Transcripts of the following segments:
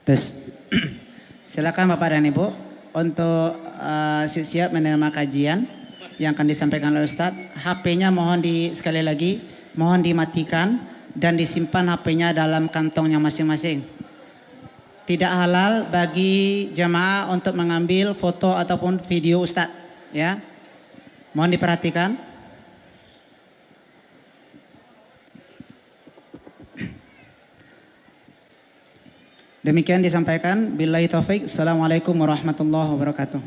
Terus silakan Bapak dan Ibu untuk siap menerima kajian yang akan disampaikan oleh Ustadz. HP-nya sekali lagi mohon dimatikan dan disimpan HP-nya dalam kantongnya masing-masing. Tidak halal bagi jemaah untuk mengambil foto ataupun video Ustadz, ya. Mohon diperhatikan. Demikian disampaikan. Billahi taufik. Assalamualaikum warahmatullahi wabarakatuh.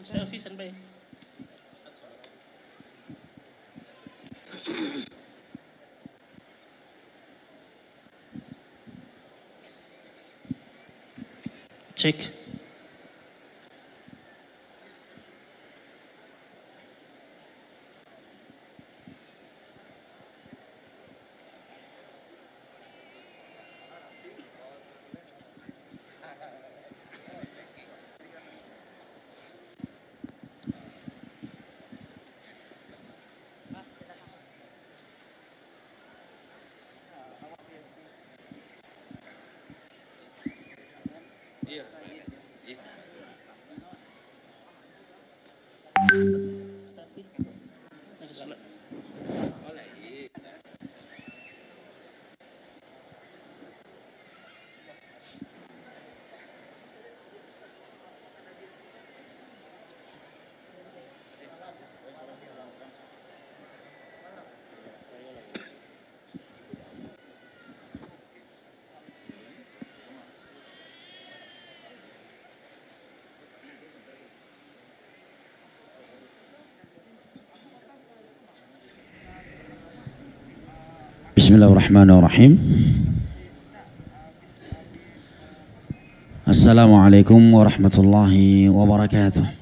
Selfie standby. Cek. Bismillahirrahmanirrahim. Assalamualaikum warahmatullahi wabarakatuh.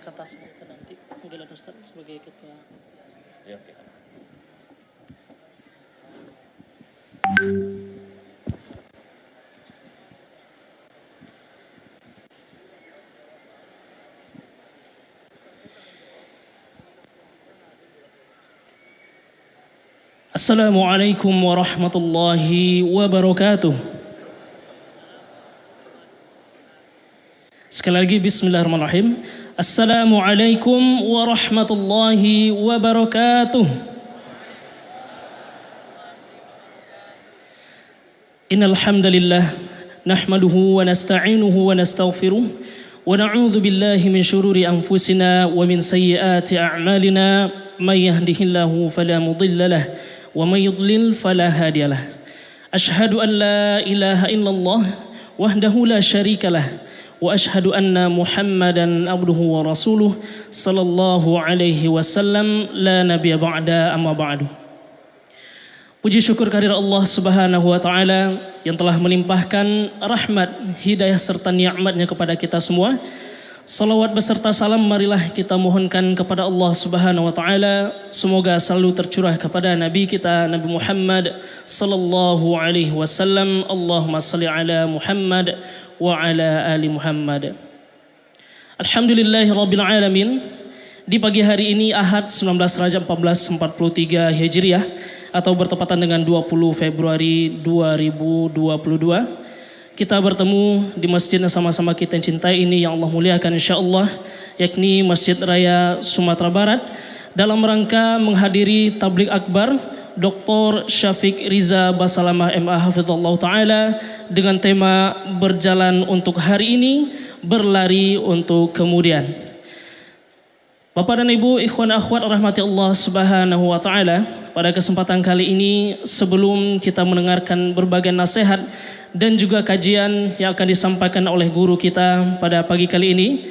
Kata kita nanti panggilan Ustaz sebagai ketua. Ya, oke. Assalamualaikum warahmatullahi wabarakatuh. Sekali lagi bismillahirrahmanirrahim. Assalamualaikum warahmatullahi wabarakatuh. Innal hamdalillah nahmaduhu wa nasta'inuhu wa nastaghfiruh wa na'udzu billahi min shururi anfusina wa min sayyiati a'malina may yahdihillahu fala mudilla lahu wa may yudlil fala hadiya lahu. Ashhadu an la ilaha illallah wahdahu la syarika lahu wa ashhadu anna Muhammadan abduhu wa rasuluh sallallahu alaihi wasallam la nabiyya ba'da amma ba'du. Puji syukur kehadirat Allah Subhanahu wa taala yang telah melimpahkan rahmat, hidayah serta nikmat-Nya kepada kita semua. Salawat beserta salam marilah kita mohonkan kepada Allah Subhanahu wa taala, semoga selalu tercurah kepada nabi kita Nabi Muhammad sallallahu alaihi wasallam. Allahumma shalli ala Muhammad wa ala ali Muhammad. Alhamdulillahirabbil alamin. Di pagi hari ini Ahad 19 Rajab 1443 Hijriah atau bertepatan dengan 20 Februari 2022, kita bertemu di masjid yang sama-sama kita cintai ini yang Allah muliakan insyaallah, yakni Masjid Raya Sumatera Barat, dalam rangka menghadiri tabligh akbar Dr. Syafiq Riza Basalamah MA Hafizallahu Ta'ala dengan tema berjalan untuk hari ini, berlari untuk kemudian. Bapak dan Ibu, ikhwan akhwat rahmati Allah Subhanahu wa taala, pada kesempatan kali ini sebelum kita mendengarkan berbagai nasihat dan juga kajian yang akan disampaikan oleh guru kita pada pagi kali ini,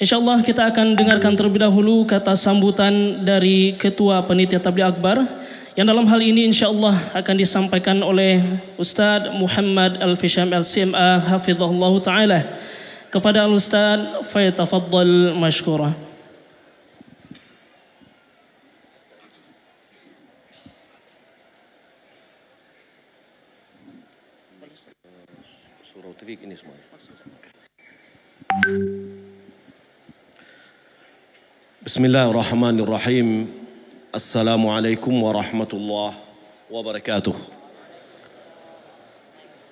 insyaallah kita akan dengarkan terlebih dahulu kata sambutan dari Ketua Panitia Tabligh Akbar yang dalam hal ini insyaallah akan disampaikan oleh Ustaz Muhammad Al-Fisham LCMA hafizahullah taala. Kepada Al-Ustaz, fayatafaddal mashkura. Surau Trik ini semua. Bismillahirrahmanirrahim. Assalamualaikum warahmatullahi wabarakatuh.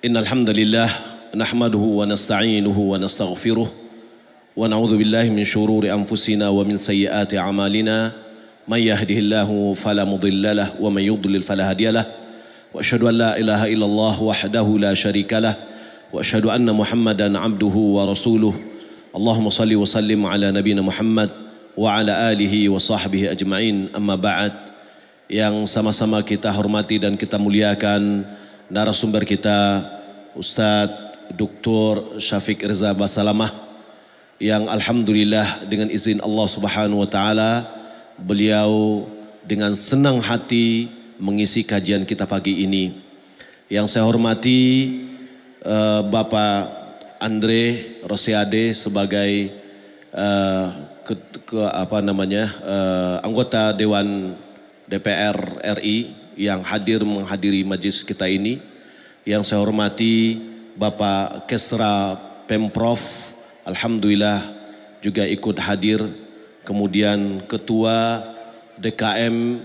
Innal hamdalillah nahmaduhu wa nasta'inuhu wa nastaghfiruh wa na'udzu billahi min shururi anfusina wa min sayyiati a'malina. May yahdihillahu fala mudilla lahu wa may yudlil fala hadiya lahu. Wa asyhadu an la ilaha illallah wahdahu la syarika lahu wa asyhadu anna Muhammadan abduhu wa rasuluh. Allahumma salli wa sallim ala nabiyina Muhammad wa ala alihi wa sahbihi ajma'in. Amma ba'd. Yang sama-sama kita hormati dan kita muliakan narasumber kita Ustadz Dr. Syafiq Riza Basalamah, yang alhamdulillah dengan izin Allah Subhanahu wa taala beliau dengan senang hati mengisi kajian kita pagi ini. Yang saya hormati Bapak Andre Rosiade sebagai anggota Dewan DPR RI yang hadir menghadiri majlis kita ini. Yang saya hormati Bapak Kesra Pemprov, alhamdulillah juga ikut hadir. Kemudian Ketua DKM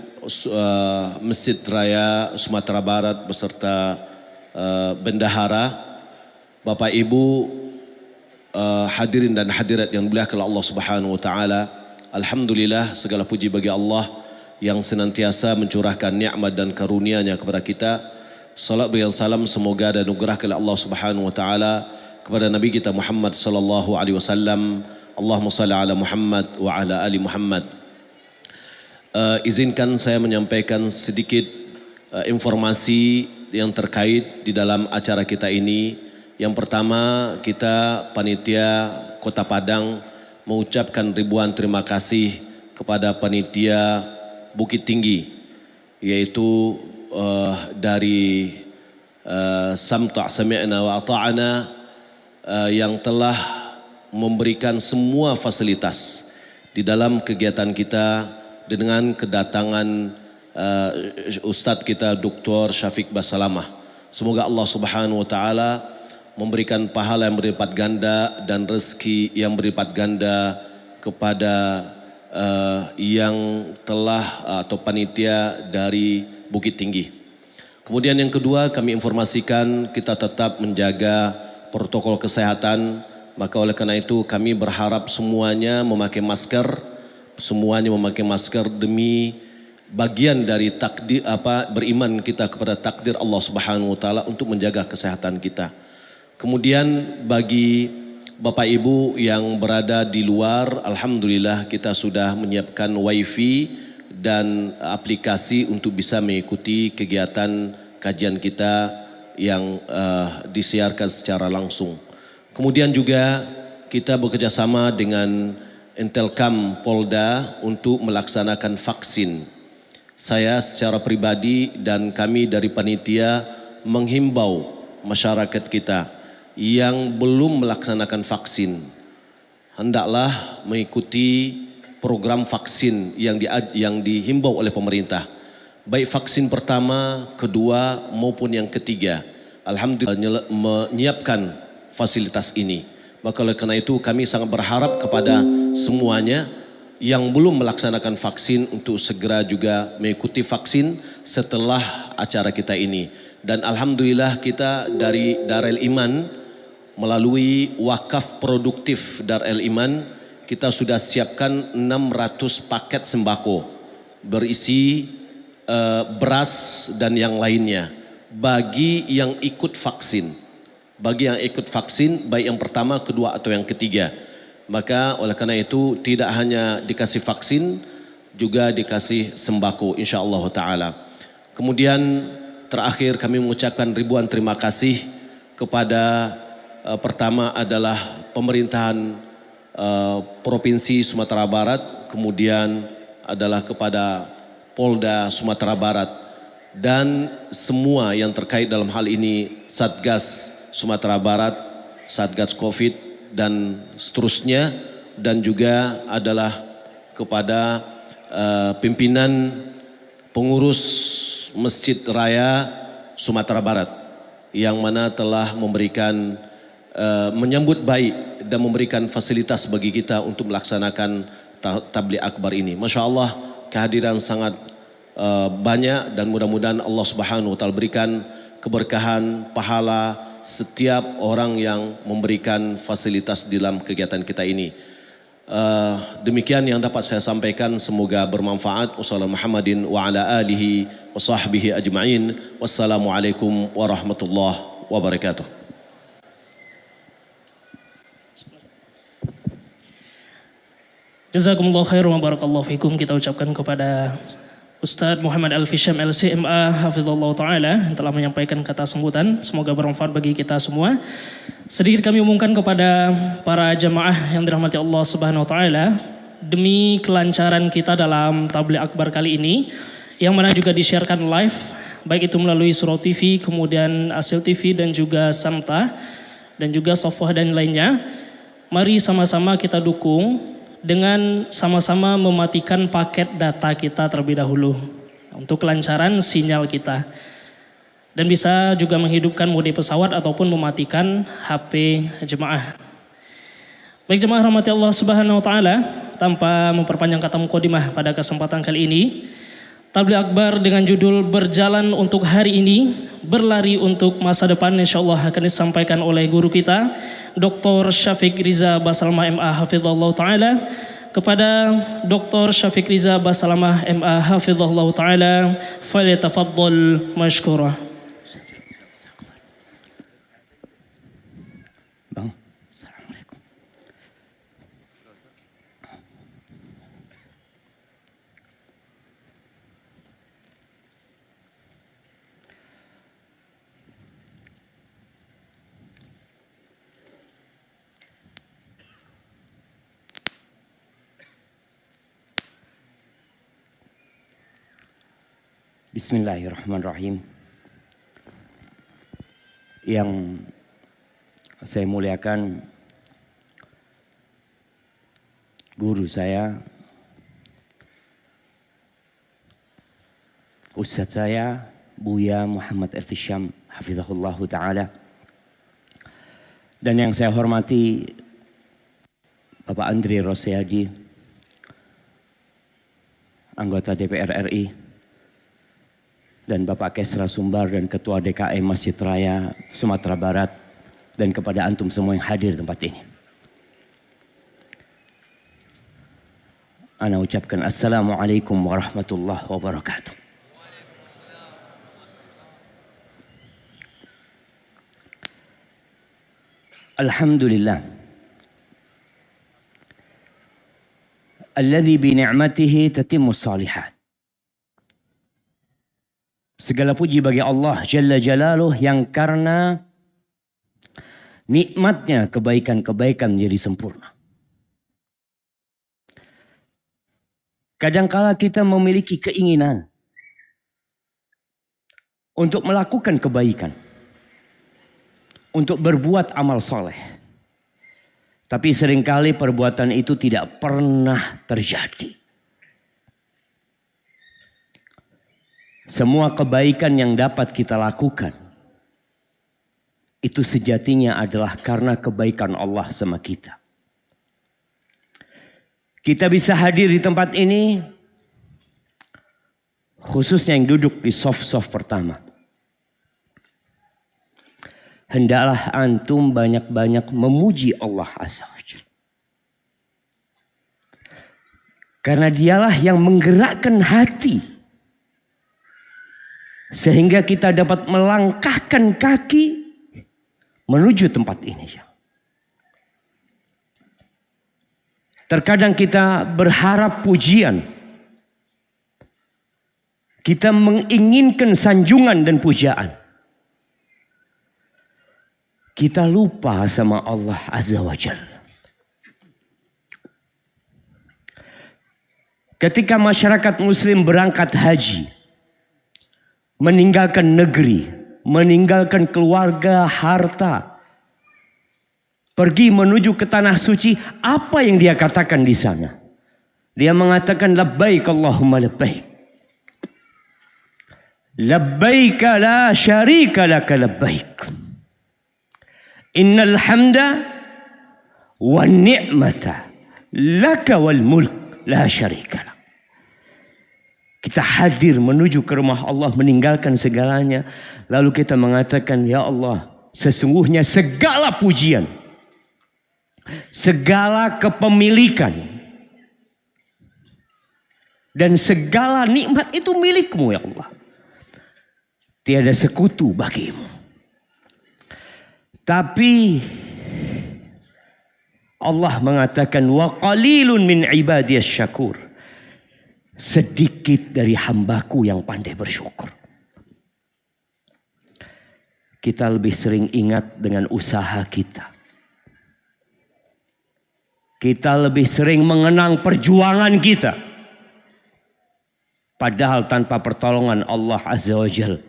Masjid Raya Sumatera Barat beserta bendahara, Bapak Ibu hadirin dan hadirat yang dimuliakan Allah Subhanahu wa taala. Alhamdulillah, segala puji bagi Allah yang senantiasa mencurahkan nikmat dan karunia-Nya kepada kita. Salat dan salam semoga dan anugerah kepada Allah Subhanahu wa taala kepada Nabi kita Muhammad sallallahu alaihi wasallam. Allahumma shalli ala Muhammad wa ala ali Muhammad. Izinkan saya menyampaikan sedikit informasi yang terkait di dalam acara kita ini. Yang pertama, kita panitia Kota Padang mengucapkan ribuan terima kasih kepada panitia Bukit Tinggi, yaitu dari Samta' Sami'na wa Ata'na yang telah memberikan semua fasilitas di dalam kegiatan kita dengan kedatangan Ustadz kita Dr. Syafiq Basalamah. Semoga Allah Subhanahu wa taala memberikan pahala yang berlipat ganda dan rezeki yang berlipat ganda kepada yang telah atau panitia dari Bukit Tinggi. Kemudian yang kedua, kami informasikan kita tetap menjaga protokol kesehatan. Maka oleh karena itu kami berharap semuanya memakai masker demi bagian dari takdir beriman kita kepada takdir Allah Subhanahu wa taala untuk menjaga kesehatan kita. Kemudian bagi Bapak Ibu yang berada di luar, alhamdulillah kita sudah menyiapkan wifi dan aplikasi untuk bisa mengikuti kegiatan kajian kita yang disiarkan secara langsung. Kemudian juga kita bekerjasama dengan Intelkam Polda untuk melaksanakan vaksin. Saya secara pribadi dan kami dari panitia menghimbau masyarakat kita yang belum melaksanakan vaksin, hendaklah mengikuti program vaksin yang dihimbau oleh pemerintah. Baik vaksin pertama, kedua maupun yang ketiga. Alhamdulillah menyiapkan fasilitas ini. Maka oleh karena itu kami sangat berharap kepada semuanya yang belum melaksanakan vaksin untuk segera juga mengikuti vaksin setelah acara kita ini. Dan alhamdulillah kita dari Darul Iman melalui wakaf produktif Darul Iman kita sudah siapkan 600 paket sembako berisi beras dan yang lainnya bagi yang ikut vaksin. Bagi yang ikut vaksin baik yang pertama, kedua atau yang ketiga. Maka oleh karena itu tidak hanya dikasih vaksin, juga dikasih sembako insyaAllah ta'ala. Kemudian terakhir kami mengucapkan ribuan terima kasih kepada pertama adalah pemerintahan Provinsi Sumatera Barat, kemudian adalah kepada Polda Sumatera Barat dan semua yang terkait dalam hal ini Satgas Sumatera Barat, Satgas Covid dan seterusnya, dan juga adalah kepada pimpinan pengurus Masjid Raya Sumatera Barat yang mana telah memberikan menyambut baik dan memberikan fasilitas bagi kita untuk melaksanakan tabligh akbar ini. Masya Allah kehadiran sangat banyak dan mudah-mudahan Allah Subhanahu wa taala berikan keberkahan pahala setiap orang yang memberikan fasilitas dalam kegiatan kita ini. Demikian yang dapat saya sampaikan, semoga bermanfaat. Wassalamualaikum Muhammadin wa ala alihi wa sahbihi ajma'in. Wassalamualaikum warahmatullahi wabarakatuh. Jazakumullah khairan wa barakallahu fikum. Kita ucapkan kepada Ustadz Muhammad Al-Fisham LCMA Hafizallahu Ta'ala yang telah menyampaikan kata sambutan. Semoga bermanfaat bagi kita semua. Sedikit kami umumkan kepada para jamaah yang dirahmati Allah Subhanahu Wa Ta'ala, demi kelancaran kita dalam tabligh akbar kali ini, yang mana juga disiarkan live, baik itu melalui Surau TV, kemudian Asil TV dan juga Samta, dan juga Sofwah dan lainnya. Mari sama-sama kita dukung dengan sama-sama mematikan paket data kita terlebih dahulu untuk kelancaran sinyal kita, dan bisa juga menghidupkan mode pesawat ataupun mematikan HP jemaah. Baik jemaah rahmati Allah Subhanahu wa taala, tanpa memperpanjang kata mukadimah pada kesempatan kali ini, tabligh akbar dengan judul Berjalan untuk Hari Ini, Berlari untuk Masa Depan, insyaallah akan disampaikan oleh guru kita Dr. Syafiq Riza Basalamah MA Hafizallahu Ta'ala. Kepada Dr. Syafiq Riza Basalamah MA Hafizallahu Ta'ala, falyatafaddal mashkura. Bang, Assalamualaikum. Bismillahirrahmanirrahim. Yang saya muliakan guru saya, Ustadz saya, Buya Muhammad Al-Fisham Hafizahullah Ta'ala. Dan yang saya hormati Bapak Andri Rosyadi, anggota DPR RI, dan Bapak Kesra Sumbar dan Ketua DKM Masjid Raya Sumatera Barat, dan kepada antum semua yang hadir di tempat ini. Ana ucapkan Assalamualaikum warahmatullahi wabarakatuh. Alhamdulillah. Alladzi bi ni'matihi tatimmus shalihat. Segala puji bagi Allah Jalla Jalaluh yang karena nikmatnya kebaikan-kebaikan menjadi sempurna. Kadangkala kita memiliki keinginan untuk melakukan kebaikan, untuk berbuat amal soleh. Tapi seringkali perbuatan itu tidak pernah terjadi. Semua kebaikan yang dapat kita lakukan, itu sejatinya adalah karena kebaikan Allah sama kita. Kita bisa hadir di tempat ini, khususnya yang duduk di soft-soft pertama. Hendaklah antum banyak-banyak memuji Allah Azza wa Jalla. Karena dialah yang menggerakkan hati. Sehingga kita dapat melangkahkan kaki menuju tempat ini. Terkadang kita berharap pujian. Kita menginginkan sanjungan dan pujaan. Kita lupa sama Allah Azza wa Jalla. Ketika masyarakat muslim berangkat haji, meninggalkan negeri, meninggalkan keluarga, harta, pergi menuju ke tanah suci, apa yang dia katakan di sana? Dia mengatakan labbaik Allahumma labbaik. Labbaik la syarika laka labbaik. Innal hamda wan ni'mata laka wal mulk la syarika lak. Kita hadir menuju ke rumah Allah, meninggalkan segalanya, lalu kita mengatakan, ya Allah, sesungguhnya segala pujian, segala kepemilikan, dan segala nikmat itu milikmu ya Allah. Tiada sekutu bagimu. Tapi Allah mengatakan, wa qalilun min ibadiyas syakur. Sedikit dari hambaku yang pandai bersyukur. Kita lebih sering ingat dengan usaha kita. Kita lebih sering mengenang perjuangan kita. Padahal tanpa pertolongan Allah Azza wa Jalla,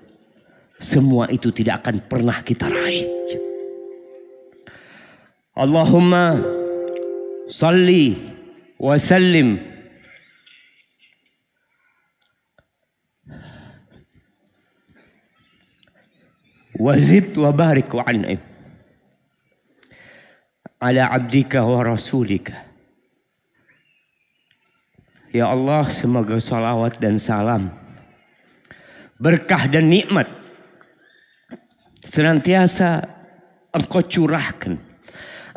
semua itu tidak akan pernah kita raih. Allahumma salli wa sallim wazid wa barik wa an'im ala abdika wa rasulika. Ya Allah, semoga salawat dan salam, berkah dan nikmat senantiasa Engkau curahkan,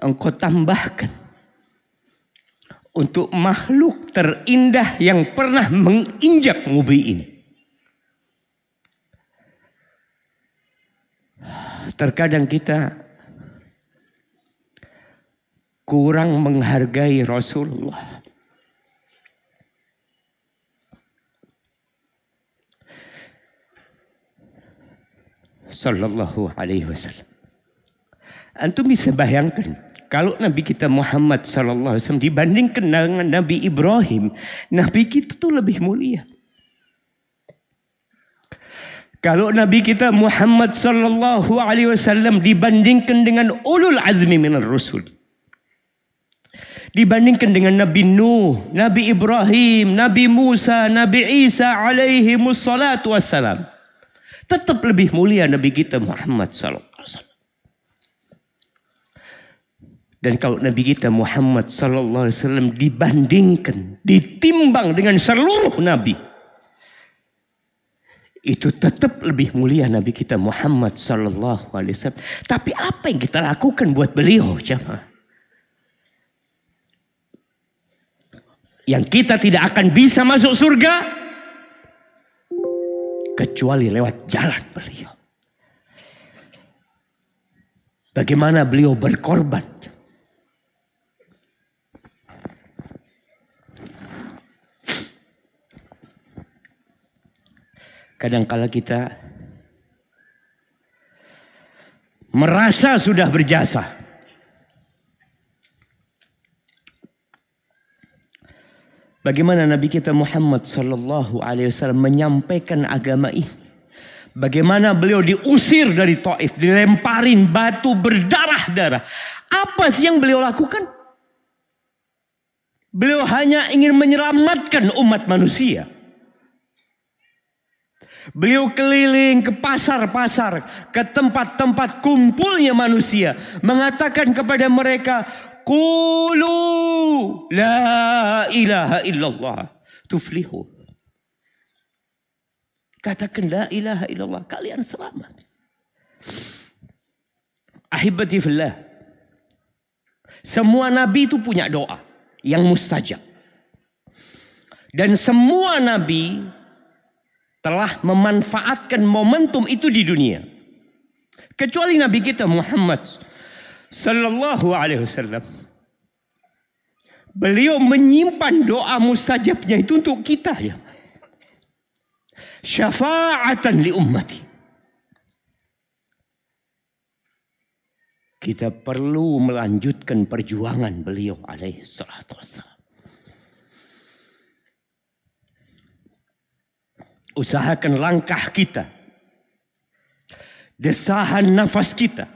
Engkau tambahkan untuk makhluk terindah yang pernah menginjak bumi ini. Terkadang kita kurang menghargai Rasulullah. Sallallahu alaihi wasallam. Antum bisa bayangkan, kalau Nabi kita Muhammad sallallahu alaihi wasallam dibandingkan dengan Nabi Ibrahim, Nabi kita tuh lebih mulia. Kalau Nabi kita Muhammad sallallahu alaihi wasallam dibandingkan dengan ulul azmi minar rusul, dibandingkan dengan Nabi Nuh, Nabi Ibrahim, Nabi Musa, Nabi Isa alaihi wassalatu wassalam, tetap lebih mulia Nabi kita Muhammad sallallahu alaihi wasallam. Dan kalau Nabi kita Muhammad sallallahu alaihi wasallam dibandingkan, ditimbang dengan seluruh nabi, itu tetap lebih mulia Nabi kita Muhammad sallallahu alaihi wasallam. Tapi apa yang kita lakukan buat beliau, jemaah? yang kita tidak akan bisa masuk surga kecuali lewat jalan beliau. Bagaimana beliau berkorban. Kadangkala kita merasa sudah berjasa. Bagaimana Nabi kita Muhammad sallallahu alaihi wasallam menyampaikan agama ini? Bagaimana beliau diusir dari Taif, dilemparin batu berdarah-darah. Apa sih yang beliau lakukan? Beliau hanya ingin menyelamatkan umat manusia. Beliau keliling ke pasar-pasar, ke tempat-tempat kumpulnya manusia, mengatakan kepada mereka, "Qulu la ilaha illallah tuflihu." Katakan la ilaha illallah, kalian selamat. Ahibati fillah. Semua nabi itu punya doa yang mustajab. Dan semua nabi telah memanfaatkan momentum itu di dunia. Kecuali nabi kita Muhammad sallallahu alaihi wasallam. Beliau menyimpan doa mustajabnya itu untuk kita ya. Syafa'atan li ummati. Kita perlu melanjutkan perjuangan beliau alaihi salatu wassalam. Usahakan langkah kita, desahan nafas kita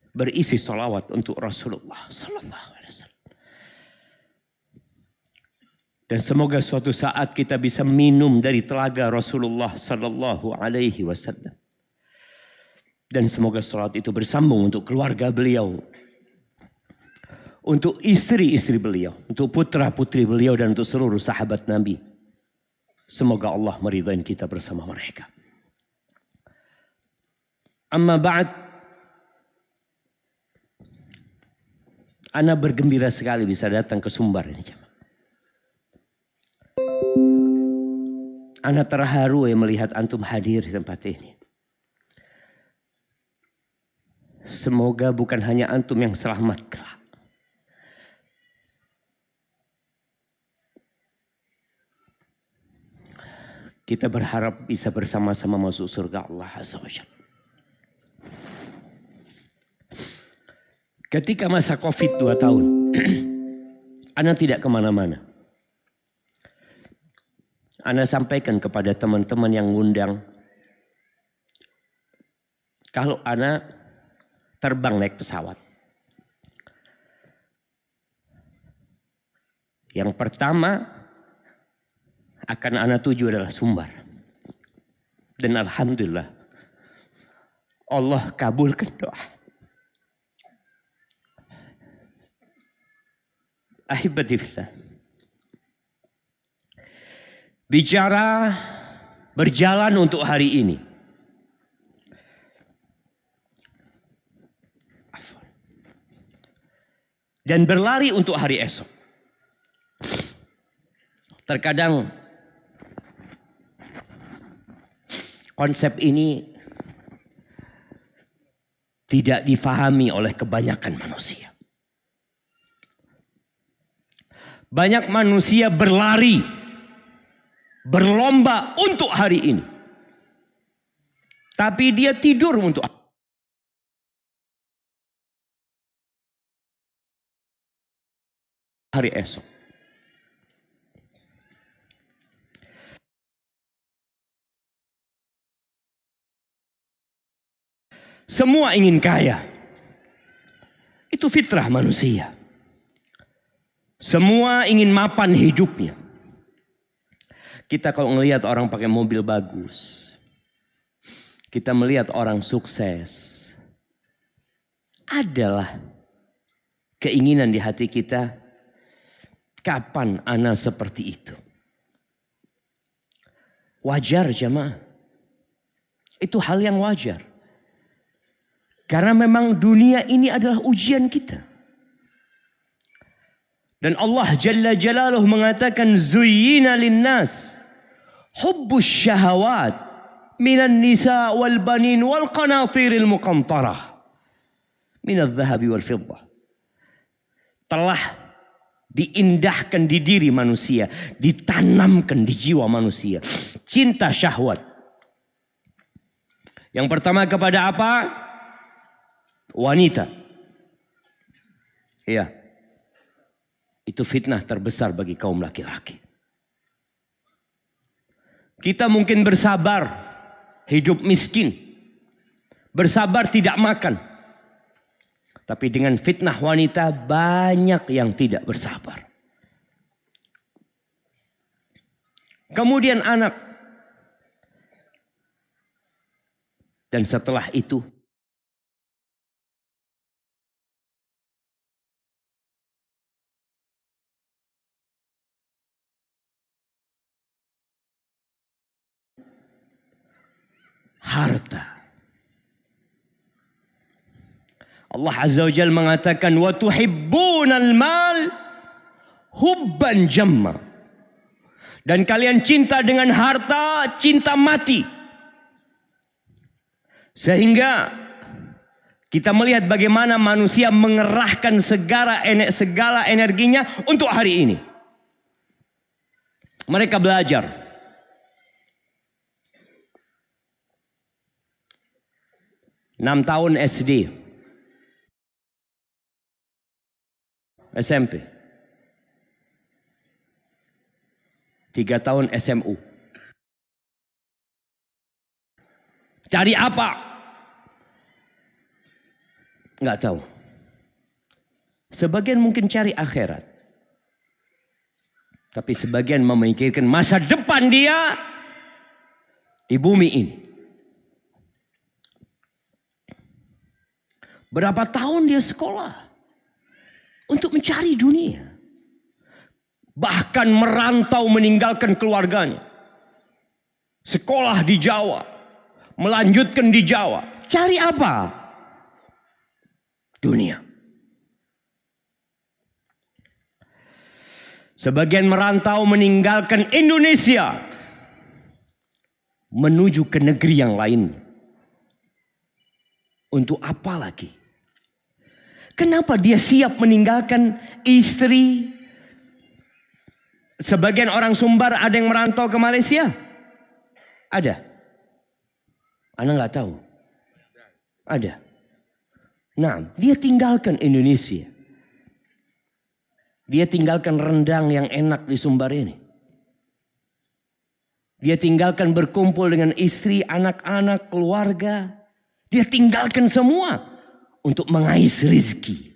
berisi salawat untuk Rasulullah sallallahu alaihi wasallam. Dan semoga suatu saat kita bisa minum dari telaga Rasulullah sallallahu alaihi wasallam. Dan semoga salat itu bersambung untuk keluarga beliau, untuk istri-istri beliau, untuk putra-putri beliau, dan untuk seluruh sahabat Nabi. Semoga Allah meridai kita bersama mereka. Amma ba'd. Ana bergembira sekali bisa datang ke Sumbar ini. Ana terharu melihat antum hadir di tempat ini. Semoga bukan hanya antum yang selamat kelak. Kita berharap bisa bersama-sama masuk surga Allah Azza wa Jalla. Ketika masa Covid 2 tahun, Ana tidak kemana-mana. Ana sampaikan kepada teman-teman yang ngundang, kalau Ana terbang naik pesawat, yang pertama akan Ana tuju adalah Sumbar. Dan alhamdulillah Allah kabulkan doa. Ahibati fillah. Bicara berjalan untuk hari ini. Dan berlari untuk hari esok. Terkadang konsep ini tidak difahami oleh kebanyakan manusia. Banyak manusia berlari, berlomba untuk hari ini. Tapi dia tidur untuk hari esok. Semua ingin kaya. Itu fitrah manusia. Semua ingin mapan hidupnya. Kita kalau melihat orang pakai mobil bagus, kita melihat orang sukses, adalah keinginan di hati kita, kapan ana seperti itu? Wajar jemaah. Itu hal yang wajar. Karena memang dunia ini adalah ujian kita. Dan Allah Jalla Jalaluh mengatakan zuyyina linnas hubbus syahawat minan nisa wal banin wal qanatiril muqantarah minadh dhahabi wal fiddah. Telah diindahkan di diri manusia, ditanamkan di jiwa manusia cinta syahwat. Yang pertama kepada apa? Wanita. Iya. Itu fitnah terbesar bagi kaum laki-laki. Kita mungkin bersabar hidup miskin, bersabar tidak makan. Tapi dengan fitnah wanita banyak yang tidak bersabar. Kemudian anak. Dan setelah itu harta. Allah Azza wa Jalla mengatakan wa tuhibbunal mal hubban jamma. Dan kalian cinta dengan harta, cinta mati. Sehingga kita melihat bagaimana manusia mengerahkan segala energinya untuk hari ini. Mereka belajar. Enam tahun SD, SMP, 3 tahun SMU. Cari apa? Nggak tahu. Sebagian mungkin cari akhirat. Tapi sebagian memikirkan masa depan dia di bumi ini. Berapa tahun dia sekolah untuk mencari dunia. Bahkan merantau meninggalkan keluarganya. Sekolah di Jawa. Melanjutkan di Jawa. Cari apa? Dunia. Sebagian merantau meninggalkan Indonesia. Menuju ke negeri yang lain. Untuk apa lagi? Kenapa dia siap meninggalkan istri? Sebagian orang Sumbar ada yang merantau ke Malaysia? Ada. Anda nggak tahu? Ada. Nah, dia tinggalkan Indonesia. Dia tinggalkan rendang yang enak di Sumbar ini. Dia tinggalkan berkumpul dengan istri, anak-anak, keluarga. Dia tinggalkan semua untuk mengais rezeki.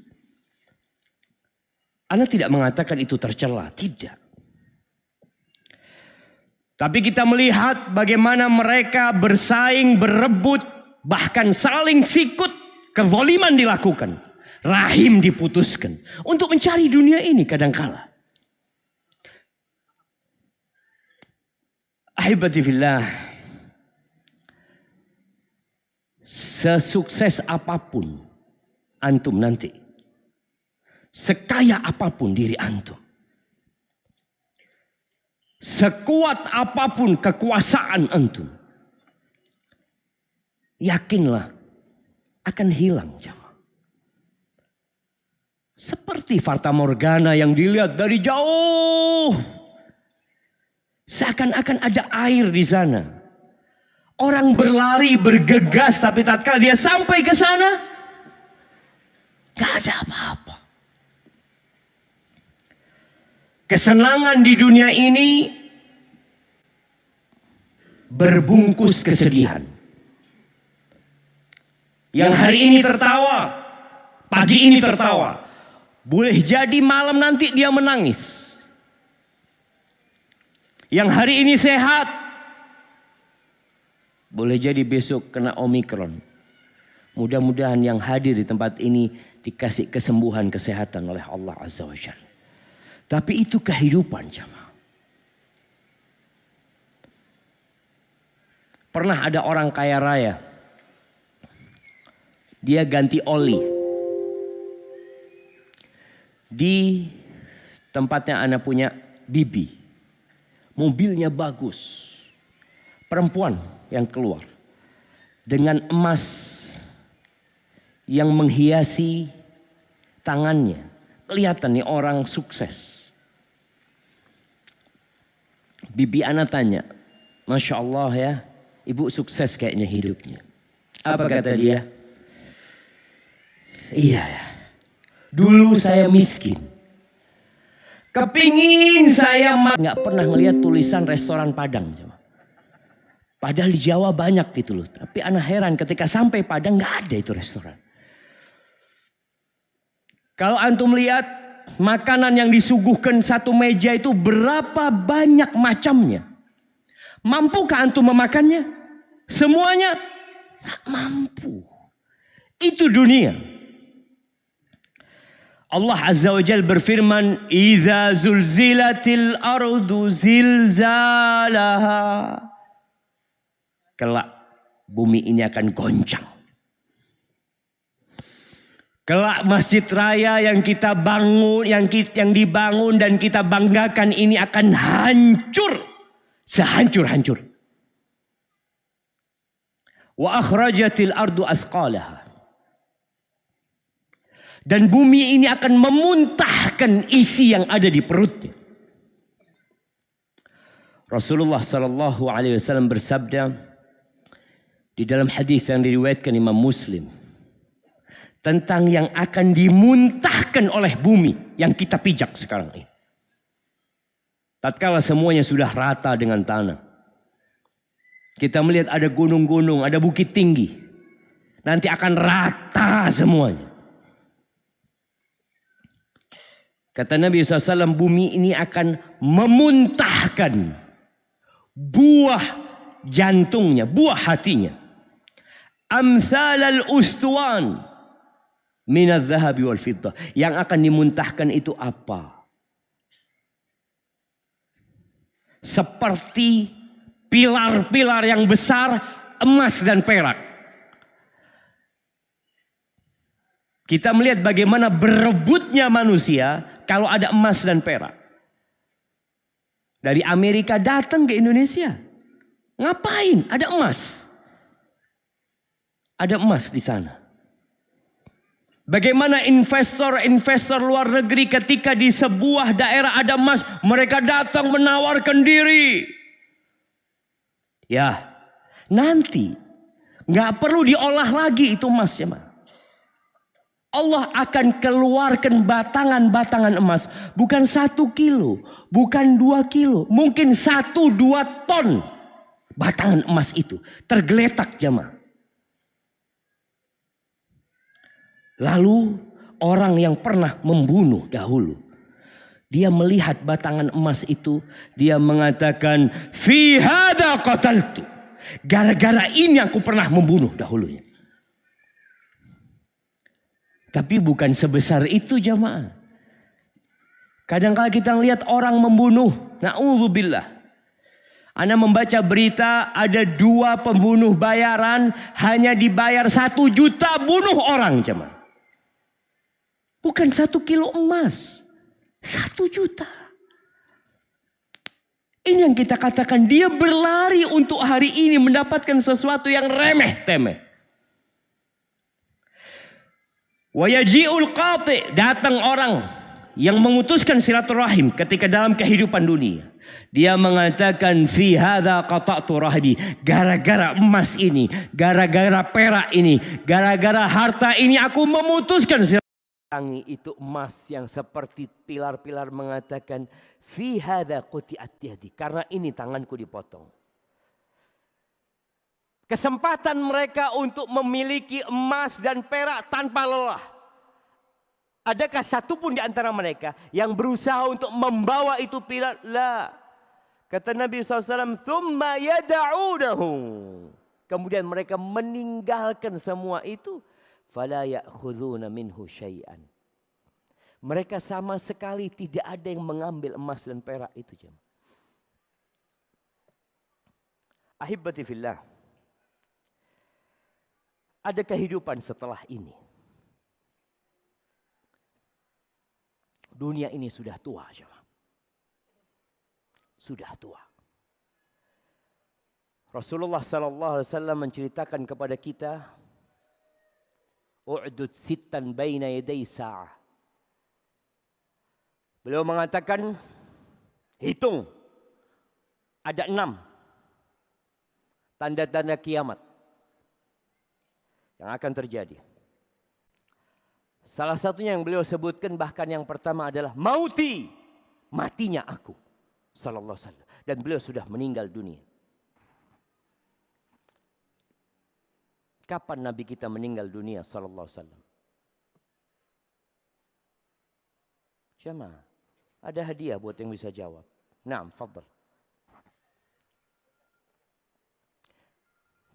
Anda tidak mengatakan itu tercela, tidak. Tapi kita melihat bagaimana mereka bersaing, berebut, bahkan saling sikut. Kezaliman dilakukan. Rahim diputuskan. Untuk mencari dunia ini kadangkala. Ahibati fillah. Sesukses apapun antum nanti. Sekaya apapun diri antum. Sekuat apapun kekuasaan antum. Yakinlah akan hilang jamaah. Seperti Fata Morgana yang dilihat dari jauh. Seakan-akan ada air di sana. Orang berlari bergegas tapi tatkala dia sampai ke sana gak ada apa-apa. Kesenangan di dunia ini berbungkus kesedihan. Yang hari ini tertawa, pagi ini tertawa. Boleh jadi malam nanti dia menangis. Yang hari ini sehat, boleh jadi besok kena Omikron. Mudah-mudahan yang hadir di tempat ini dikasih kesembuhan kesehatan oleh Allah Azza wa Jalla. Tapi itu kehidupan jamaah. Pernah ada orang kaya raya. Dia ganti oli di tempatnya ana punya bibi. Mobilnya bagus. Perempuan yang keluar dengan emas yang menghiasi tangannya. Kelihatan nih orang sukses. Bibi ana tanya, Masya Allah ya, ibu sukses kayaknya hidupnya. Apa kata dia? Iya ya, dulu saya miskin. Kepingin saya nggak pernah ngelihat tulisan restoran Padang. Padahal di Jawa banyak gitu loh. Tapi anak heran ketika sampai Padang nggak ada itu restoran. Kalau antum lihat makanan yang disuguhkan satu meja itu berapa banyak macamnya. Mampukah antum memakannya? Semuanya nggak mampu. Itu dunia. Allah Azza wa Jalla berfirman, "Idza zulzilatil ardu zilzalaha." Kelak bumi ini akan goncang. Kelak masjid raya yang kita bangun, yang dibangun dan kita banggakan ini akan hancur. Sehancur-hancur. Wa akhrajatil ardu athqalaha. Dan bumi ini akan memuntahkan isi yang ada di perutnya. Rasulullah sallallahu alaihi wasallam bersabda di dalam hadis yang diriwayatkan Imam Muslim tentang yang akan dimuntahkan oleh bumi yang kita pijak sekarang ini. Tatkala semuanya sudah rata dengan tanah. Kita melihat ada gunung-gunung, ada bukit tinggi. Nanti akan rata semuanya. Kata Nabi SAW, bumi ini akan memuntahkan buah jantungnya, buah hatinya. Amthal al-ustuwan minadh dhahabi wal fiddah. Yang akan dimuntahkan itu apa? Seperti pilar-pilar yang besar, emas dan perak. Kita melihat bagaimana berebutnya manusia kalau ada emas dan perak. Dari Amerika datang ke Indonesia. Ngapain? Ada emas. Ada emas di sana. Bagaimana investor-investor luar negeri ketika di sebuah daerah ada emas, mereka datang menawarkan diri. Ya, nanti nggak perlu diolah lagi itu emasnya. Allah akan keluarkan batangan-batangan emas. Bukan 1 kilo, bukan 2 kilo, mungkin 1-2 ton batangan emas itu tergeletak jemaah. Lalu orang yang pernah membunuh dahulu, dia melihat batangan emas itu, dia mengatakan, "Fi hadza qataltu." Gara-gara ini aku pernah membunuh dahulunya. Tapi bukan sebesar itu jamaah. Kadang-kala kita lihat orang membunuh, na'udzubillah. Anda membaca berita ada 2 pembunuh bayaran hanya dibayar 1 juta bunuh orang jemaah. Bukan 1 kilo emas. 1 juta. Ini yang kita katakan dia berlari untuk hari ini mendapatkan sesuatu yang remeh-temeh. Wa yaji'ul qati', datang orang yang memutuskan silaturahim ketika dalam kehidupan dunia. Dia mengatakan fi hadza qata'tu rahbi. Gara-gara emas ini, gara-gara perak ini, gara-gara harta ini aku memutuskan silaturahim. Itu emas yang seperti pilar-pilar mengatakan fi hadza quti'at yadi. Karena ini tanganku dipotong. Kesempatan mereka untuk memiliki emas dan perak tanpa lelah. Adakah satu pun di antara mereka yang berusaha untuk membawa itu pilar? La. Kata Nabi SAW, "Thumma yada'udahu." Kemudian mereka meninggalkan semua itu. Fala ya'khuduna minhu syai'an. Mereka sama sekali tidak ada yang mengambil emas dan perak itu. Ahibbati fillah. Ada kehidupan setelah ini. Dunia ini sudah tua, jemaah. Sudah tua. Rasulullah sallallahu alaihi wasallam menceritakan kepada kita, "U'dud sittan baina yaday sa'ah." Beliau mengatakan, hitung ada 6 tanda-tanda kiamat yang akan terjadi. Salah satunya yang beliau sebutkan, bahkan yang pertama adalah mauti, matinya aku sallallahu alaihi wasallam, dan beliau sudah meninggal dunia. Kapan Nabi kita meninggal dunia sallallahu alaihi wasallam? Jemaah, ada hadiah buat yang bisa jawab. Naam, fadhal.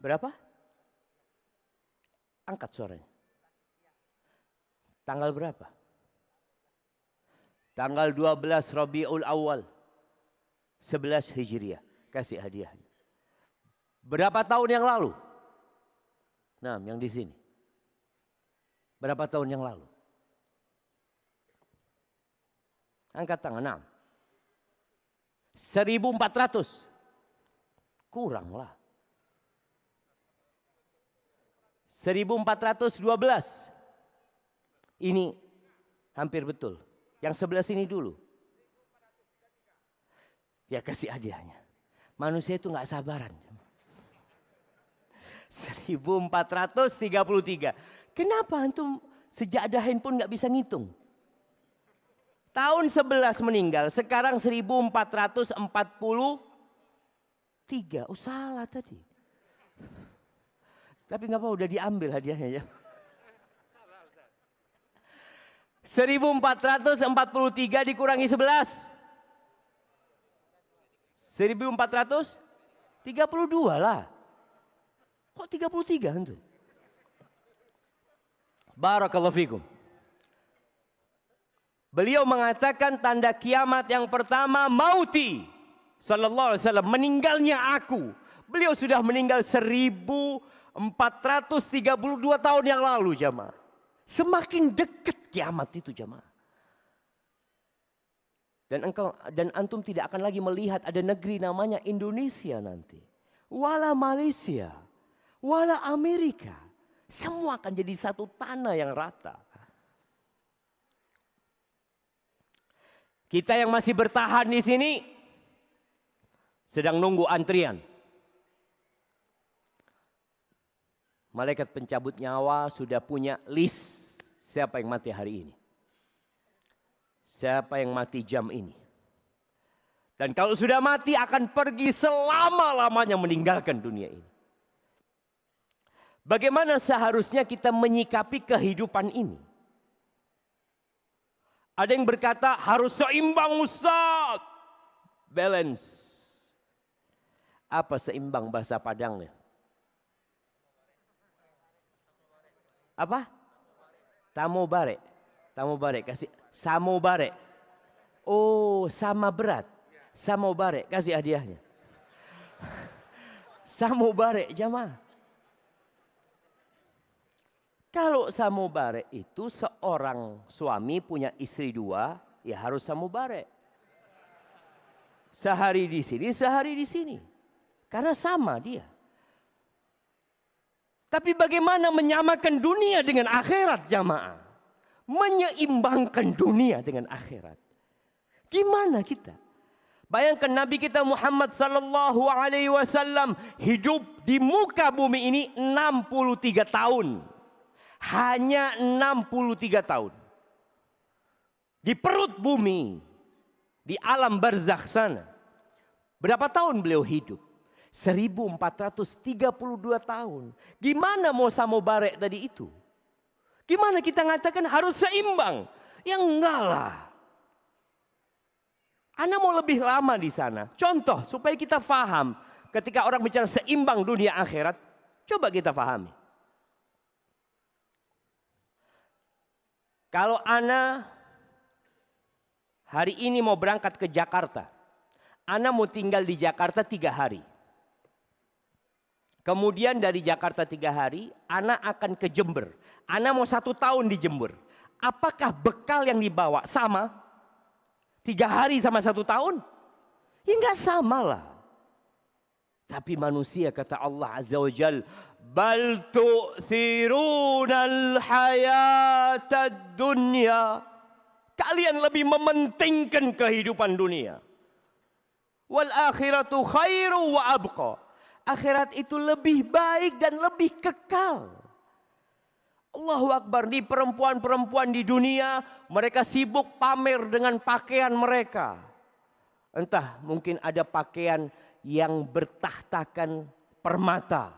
Berapa? Angkat suaranya. Tanggal berapa? Tanggal 12 Rabiul Awal 11 Hijriah. Kasih hadiahnya. Berapa tahun yang lalu? Nah, yang di sini. Berapa tahun yang lalu? Angkat tangan. Nah. 1400. Kuranglah. 1412. Ini hampir betul. Yang sebelah sini dulu. Ya, kasih hadiahnya. Manusia itu nggak sabaran. 1433. Kenapa antum sejak ada handphone nggak bisa ngitung? Tahun 11 meninggal, sekarang 1443. Oh, salah tadi. Tapi nggak apa, udah diambil hadiahnya ya. 1443 dikurangi 11. 1432 lah. Kok 33 itu? Barakallahu fikum. Beliau mengatakan tanda kiamat yang pertama mauti. Sallallahu alaihi wasallam, meninggalnya aku. Beliau sudah meninggal 1432 tahun yang lalu, jamaah. Semakin dekat kiamat itu, jamaah. Dan antum tidak akan lagi melihat ada negeri namanya Indonesia nanti. Wala Malaysia, wala Amerika. Semua akan jadi satu tanah yang rata. Kita yang masih bertahan di sini sedang nunggu antrian. Malaikat pencabut nyawa sudah punya list siapa yang mati hari ini. Siapa yang mati jam ini. Dan kalau sudah mati akan pergi selama-lamanya meninggalkan dunia ini. Bagaimana seharusnya kita menyikapi kehidupan ini? Ada yang berkata harus seimbang, Ustaz. Balance. Apa seimbang bahasa Padangnya? Apa? Tamobare. Tamobare. Kasih. Samobare. Oh, sama berat. Samobare. Kasih hadiahnya. Samobare, jamaah. Kalau samobare itu seorang suami punya istri 2, ya harus samobare. Sehari di sini, sehari di sini. Karena sama dia. Tapi bagaimana menyamakan dunia dengan akhirat, jamaah? Menyeimbangkan dunia dengan akhirat. Gimana kita? Bayangkan Nabi kita Muhammad sallallahu alaihi wasallam hidup di muka bumi ini 63 tahun. Hanya 63 tahun. Di perut bumi, di alam barzakh sana. Berapa tahun beliau hidup? 1432 tahun. Gimana mau samobare tadi itu? Gimana kita ngatakan harus seimbang? Ya enggak lah. Anda mau lebih lama di sana. Contoh supaya kita faham. Ketika orang bicara seimbang dunia akhirat. Coba kita pahami. Kalau Ana hari ini mau berangkat ke Jakarta. Ana mau tinggal di Jakarta 3 hari. Kemudian dari Jakarta 3 hari, Ana akan ke Jember. Ana mau 1 tahun di Jember. Apakah bekal yang dibawa sama? 3 hari sama 1 tahun? Ya nggak sama lah. Tapi manusia, kata Allah Azza wa Jal, bal tu'thirunal hayatad dunya. Kalian lebih mementingkan kehidupan dunia. Wal akhiratu khairu wa abqa. Akhirat itu lebih baik dan lebih kekal. Allahu Akbar. Di perempuan-perempuan di dunia, mereka sibuk pamer dengan pakaian mereka. Entah mungkin ada pakaian yang bertahtakan permata.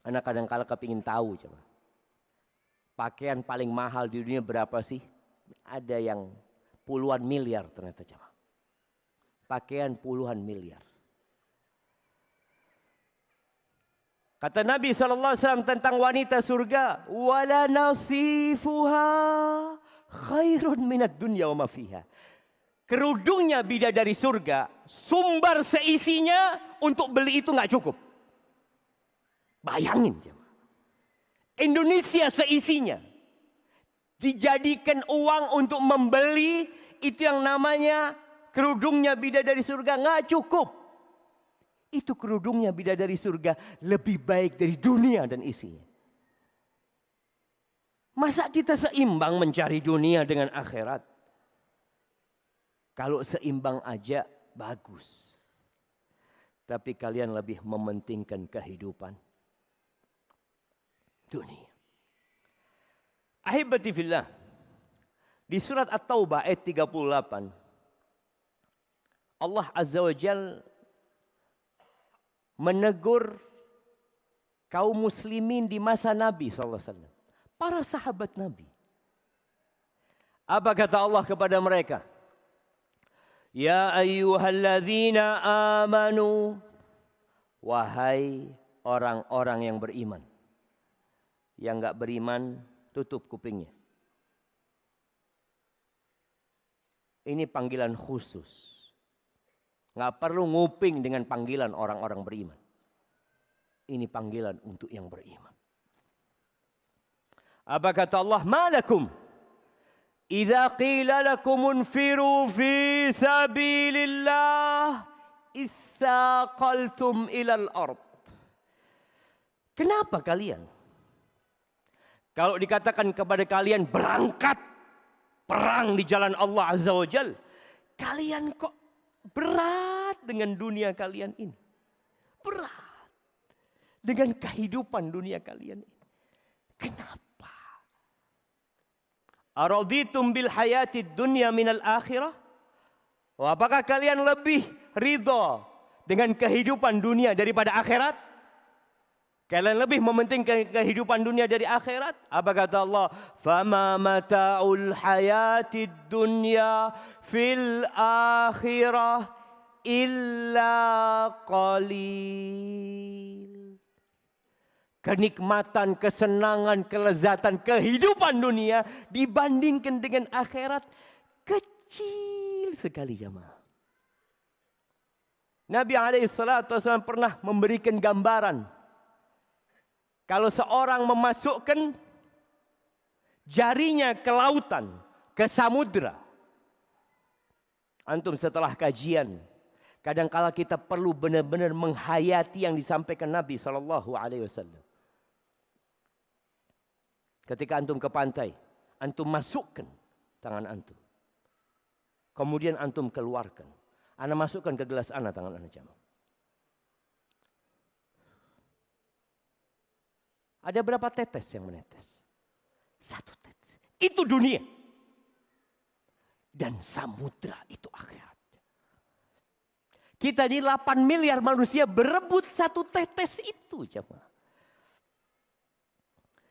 Anak kadang-kala kepingin tahu coba. Pakaian paling mahal di dunia berapa sih? Ada yang puluhan miliar ternyata coba. Pakaian puluhan miliar. Kata Nabi SAW tentang wanita surga, wala nasifuha khairun minad dunya wa ma fiha. Kerudungnya bidadari surga, sumber seisinya untuk beli itu nggak cukup. Bayangin, jemaah. Indonesia seisinya dijadikan uang untuk membeli itu yang namanya kerudungnya bidadari surga, nggak cukup. Itu kerudungnya bidadari surga lebih baik dari dunia dan isinya. Masa kita seimbang mencari dunia dengan akhirat? Kalau seimbang aja bagus. Tapi kalian lebih mementingkan kehidupan dunia. Ahibati fillah. Di surat At-Taubah ayat 38. Allah Azza wa Jal menegur kaum muslimin di masa Nabi SAW. Para sahabat Nabi. Apa kata Allah kepada mereka? Ya ayyuhalladzina amanu. Wahai orang-orang yang beriman. Yang enggak beriman, tutup kupingnya. Ini panggilan khusus. Nggak perlu nguping dengan panggilan orang-orang beriman. Ini panggilan untuk yang beriman. Apa kata Allah? Malakum idza qila lakum unfiru fi sabilillah itsaqaltum ilal ard. Kenapa kalian? Kalau dikatakan kepada kalian berangkat perang di jalan Allah Azza wa Jal, kalian kok berat dengan dunia kalian ini. Berat. Dengan kehidupan dunia kalian ini. Kenapa? Araditum bil hayatid dunya minal akhirah? Apakah kalian lebih ridha dengan kehidupan dunia daripada akhirat? Kalian lebih mementingkan kehidupan dunia dari akhirat? Apa kata Allah? Fama mata'ul hayatid dunya fil akhirah illa qalil. Kenikmatan, kesenangan, kelezatan kehidupan dunia dibandingkan dengan akhirat kecil sekali, jemaah. Nabi SAW pernah memberikan gambaran. Kalau seorang memasukkan jarinya ke lautan, ke samudra. Antum setelah kajian, kadangkala kita perlu benar-benar menghayati yang disampaikan Nabi SAW. Ketika antum ke pantai, antum masukkan tangan antum. Kemudian antum keluarkan. Ana masukkan ke gelas ana tangan ana, jamaah. Ada berapa tetes yang menetes? 1 tetes. Itu dunia. Dan samudra itu akhirat. Kita ini 8 miliar manusia berebut 1 tetes itu, jemaah.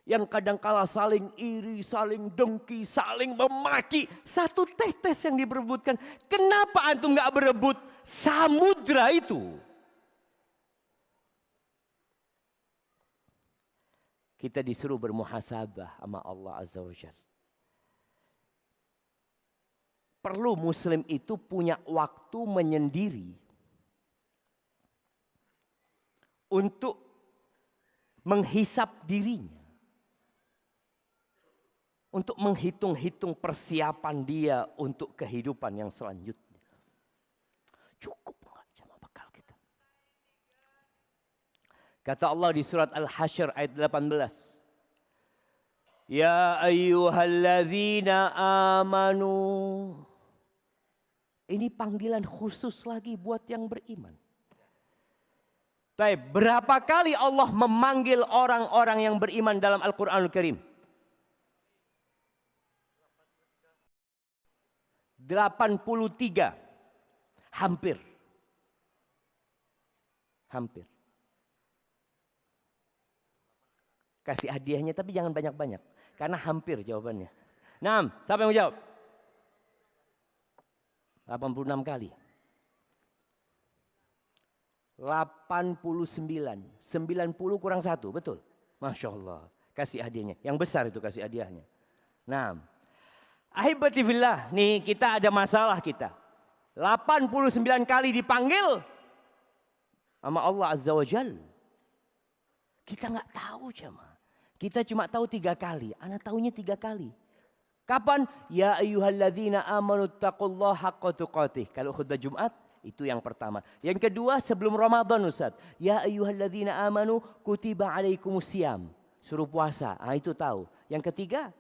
Yang kadangkala saling iri, saling dengki, saling memaki. 1 tetes yang diperebutkan. Kenapa antum gak berebut samudra itu? Kita disuruh bermuhasabah sama Allah Azza wa Jalla. Perlu muslim itu punya waktu menyendiri untuk menghisap dirinya. untuk menghitung-hitung persiapan dia untuk kehidupan yang selanjutnya. Cukup enggak jamaah bekal kita? Kata Allah di surat Al-Hasyr ayat 18. Ya ayyuhalladzina amanu. Ini panggilan khusus lagi buat yang beriman. Baik, berapa kali Allah memanggil orang-orang yang beriman dalam Al-Quranul Karim? 83. Hampir. Hampir. Kasih hadiahnya tapi jangan banyak-banyak. Karena hampir jawabannya. 6. Siapa yang mau jawab? 86 kali. 89. 90 kurang 1. Betul? Masya Allah. Kasih hadiahnya. Yang besar itu kasih hadiahnya. 6. Ahibati fillah. Nih kita ada masalah kita. 89 kali dipanggil sama Allah Azza wa Jal. Kita nggak tahu jemaah. Kita cuma tahu 3 kali. Anak tahunya 3 kali. Kapan? Ya ayyuhalladzina amanu taqullaha haqqa tuqatih. Kalau khutbah Jumat itu yang pertama. Yang kedua sebelum Ramadan Ustaz. Ya ayyuhalladzina amanu kutiba alaikumusiyam. Suruh puasa. Itu tahu. Yang ketiga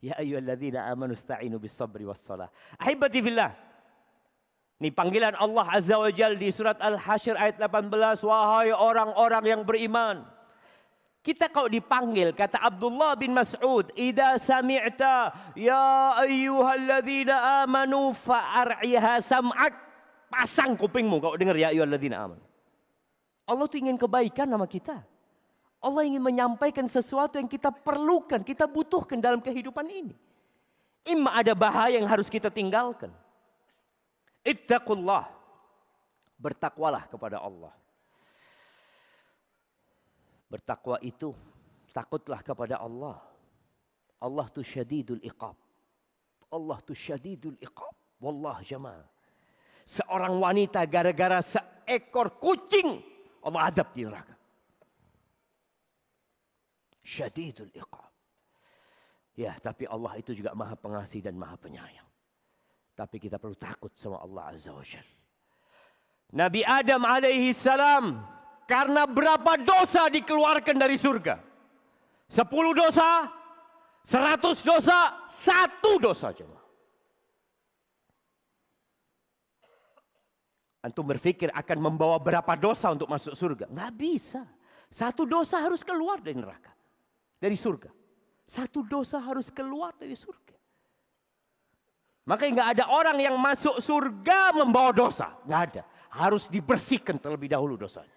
ya ayyuhalladzina amanu ista'inu bis sabri was shalah. Ahibati fillah. Ini panggilan Allah Azza wa Jalla di surat Al-Hasyr ayat 18. Wahai orang-orang yang beriman. Kita kalau dipanggil, kata Abdullah bin Mas'ud. Idza sami'ta ya ayyuhalladzina amanu fa'ar'iha sam'ak. Pasang kupingmu kalau dengar ya ayyuhalladzina amanu. Allah tuh ingin kebaikan sama kita. Allah ingin menyampaikan sesuatu yang kita perlukan, kita butuhkan dalam kehidupan ini. Imma ada bahaya yang harus kita tinggalkan. Ittaqullah. Bertakwalah kepada Allah. Bertakwa itu takutlah kepada Allah. Allah tu syadidul iqab. Allah tu syadidul iqab. Wallah jamaah. Seorang wanita gara-gara seekor kucing Allah adab di neraka. Syadidul iqab. Ya, tapi Allah itu juga Maha Pengasih dan Maha Penyayang. Tapi kita perlu takut sama Allah Azza wa Jalla. Nabi Adam alaihi salam karena berapa dosa dikeluarkan dari surga? 10 dosa, 100 dosa, 1 dosa cuma. Antum berpikir akan membawa berapa dosa untuk masuk surga? Nggak bisa. 1 dosa harus keluar dari neraka. Dari surga. 1 dosa harus keluar dari surga. Makanya nggak ada orang yang masuk surga membawa dosa. Nggak ada. Harus dibersihkan terlebih dahulu dosanya.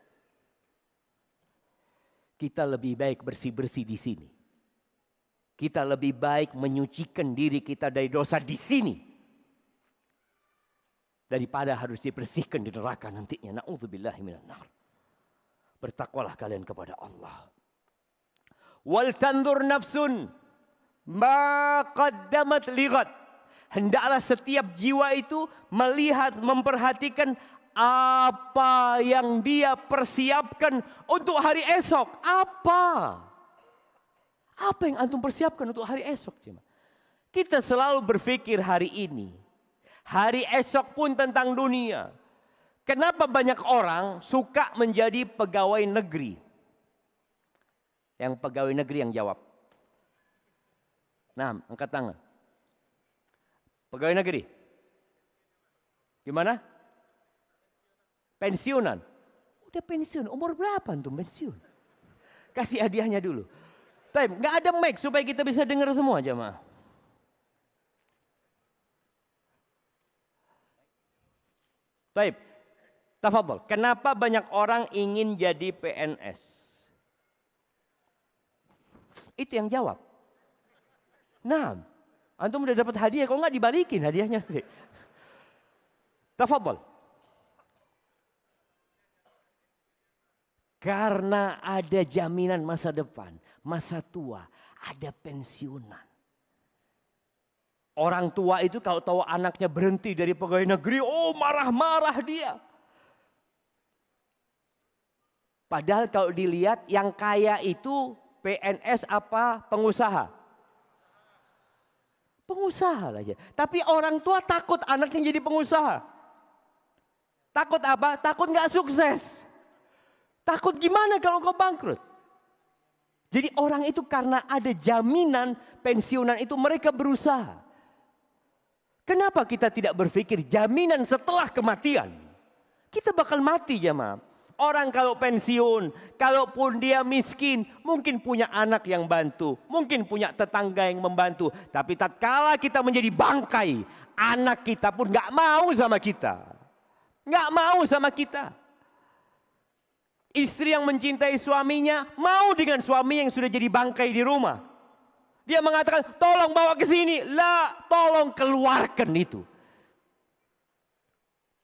Kita lebih baik bersih-bersih di sini. Kita lebih baik menyucikan diri kita dari dosa di sini. Daripada harus dibersihkan di neraka nantinya. Na'udzubillahi minan nar. Bertakwalah kalian kepada Allah. Wal tandur nafsun ma qaddamat lighad. Hendaklah setiap jiwa itu melihat, memperhatikan apa yang dia persiapkan untuk hari esok. Apa? Apa yang antum persiapkan untuk hari esok? Kita selalu berpikir hari ini. Hari esok pun tentang dunia. Kenapa banyak orang suka menjadi pegawai negeri? Yang pegawai negeri yang jawab. Nah, angkat tangan. Pegawai negeri. Gimana? Pensiunan. Udah pensiun. Umur berapa antum pensiun? Kasih hadiahnya dulu. Tapi nggak ada mic supaya kita bisa dengar semua jemaah. Baik. Tafadhol. Kenapa banyak orang ingin jadi PNS? Itu yang jawab. Nah. Antum udah dapat hadiah, kok nggak dibalikin hadiahnya? Tafadhol. Karena ada jaminan masa depan, masa tua, ada pensiunan. Orang tua itu kalau tahu anaknya berhenti dari pegawai negeri, oh marah-marah dia. Padahal kalau dilihat yang kaya itu PNS apa pengusaha? Pengusaha lah ya. Tapi orang tua takut anaknya jadi pengusaha. Takut apa? Takut nggak sukses. Takut gimana kalau kau bangkrut? Jadi orang itu karena ada jaminan pensiunan itu mereka berusaha. Kenapa kita tidak berpikir jaminan setelah kematian? Kita bakal mati jemaah. Orang kalau pensiun, kalaupun dia miskin, mungkin punya anak yang bantu, mungkin punya tetangga yang membantu. Tapi tatkala kita menjadi bangkai, anak kita pun nggak mau sama kita, nggak mau sama kita. Istri yang mencintai suaminya mau dengan suami yang sudah jadi bangkai di rumah. Dia mengatakan, tolong bawa ke sini. Lah, tolong keluarkan itu.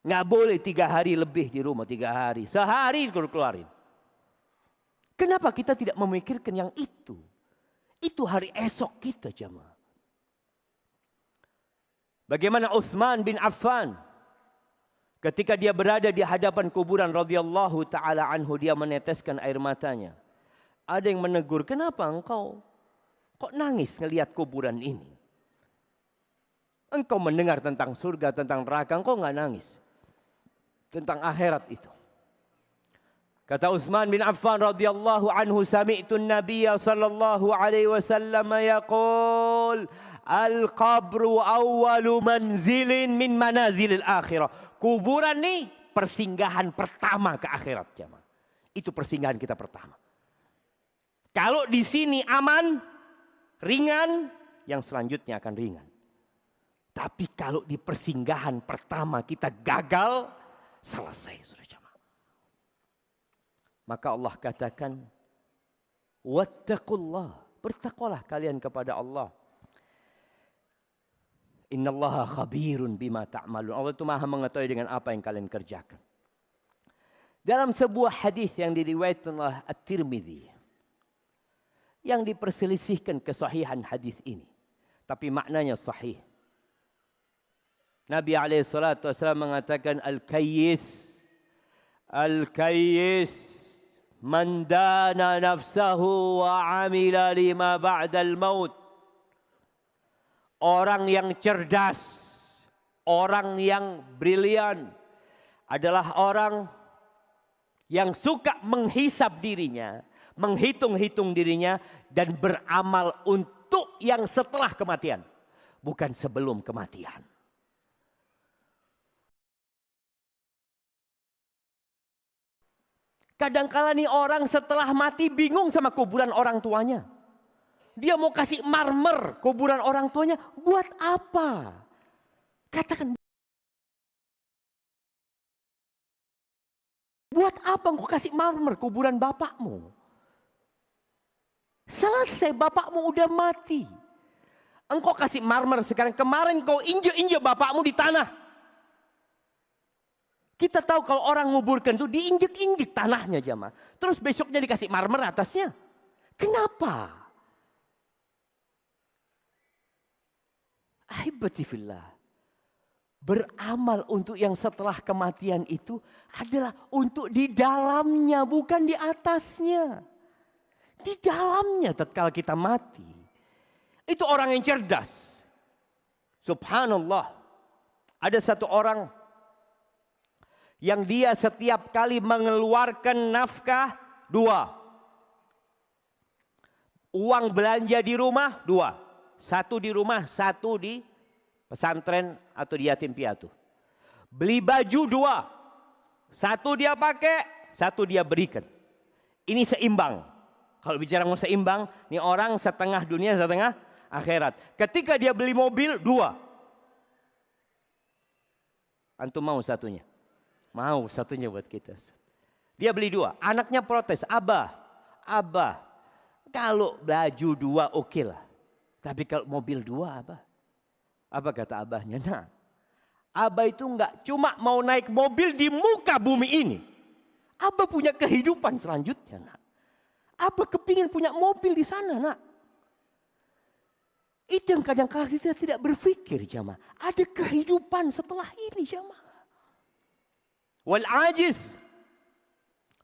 Nggak boleh 3 hari lebih di rumah, 3 hari. Sehari keluarin. Kenapa kita tidak memikirkan yang itu? Itu hari esok kita jemaah. Bagaimana Utsman bin Affan. Ketika dia berada di hadapan kuburan radhiyallahu ta'ala anhu. Dia meneteskan air matanya. Ada yang menegur, kenapa engkau kok nangis ngelihat kuburan ini? Engkau mendengar tentang surga, tentang neraka, engkau nggak nangis. Tentang akhirat itu. Kata Utsman bin Affan radhiyallahu anhu, sami'tu an-nabiyya sallallahu alaihi wasallam yaqul, al-qabru awwalu manzilin min manazilil akhirah. Kuburan nih persinggahan pertama ke akhirat jemaah. Itu persinggahan kita pertama. Kalau di sini aman, ringan, yang selanjutnya akan ringan. Tapi kalau di persinggahan pertama kita gagal, selesai sudah jemaah. Maka Allah katakan, wattaqullah, bertakwalah kalian kepada Allah. Innallaha khabirun bima ta'malun. Allah itu maha mengetahui dengan apa yang kalian kerjakan. Dalam sebuah hadis yang diriwayatkan oleh At-Tirmidzi, yang diperselisihkan kesahihan hadis ini, tapi maknanya sahih. Nabi SAW mengatakan al-kayyis man dana nafsahu wa amila lima ba'dal maut. Orang yang cerdas, orang yang brilian adalah orang yang suka menghisap dirinya, menghitung-hitung dirinya dan beramal untuk yang setelah kematian, bukan sebelum kematian. Kadang-kala nih orang setelah mati bingung sama kuburan orang tuanya. Dia mau kasih marmer kuburan orang tuanya, buat apa? Katakan, buat apa engkau kasih marmer kuburan bapakmu? Selesai, bapakmu udah mati. Engkau kasih marmer sekarang, kemarin kau injek-injek bapakmu di tanah. Kita tahu kalau orang nguburkan itu diinjek-injek tanahnya jemaah. Terus besoknya dikasih marmer atasnya. Kenapa? Ahibati fillah. Beramal untuk yang setelah kematian itu adalah untuk di dalamnya, bukan di atasnya. Di dalamnya tatkala kita mati. Itu orang yang cerdas. Subhanallah. Ada satu orang yang dia setiap kali mengeluarkan nafkah 2. Uang belanja di rumah 2. 1 di rumah, 1 di pesantren atau di yatim piatu. Beli baju 2. 1 dia pakai, 1 dia berikan. Ini seimbang. Kalau bicara mau seimbang, ini orang setengah dunia, setengah akhirat. Ketika dia beli mobil 2. Antum mau satunya? Mau satunya buat kita. Dia beli 2. Anaknya protes. Abah, kalau baju 2 oke lah. Tapi kalau mobil 2 abah. Apa kata abahnya? Nah, abah itu enggak cuma mau naik mobil di muka bumi ini. Abah punya kehidupan selanjutnya. Nak. Abah kepingin punya mobil di sana. Nak. Itu yang kadang-kadang kita tidak berpikir jamaah. Ada kehidupan setelah ini jamaah. Wal ajiz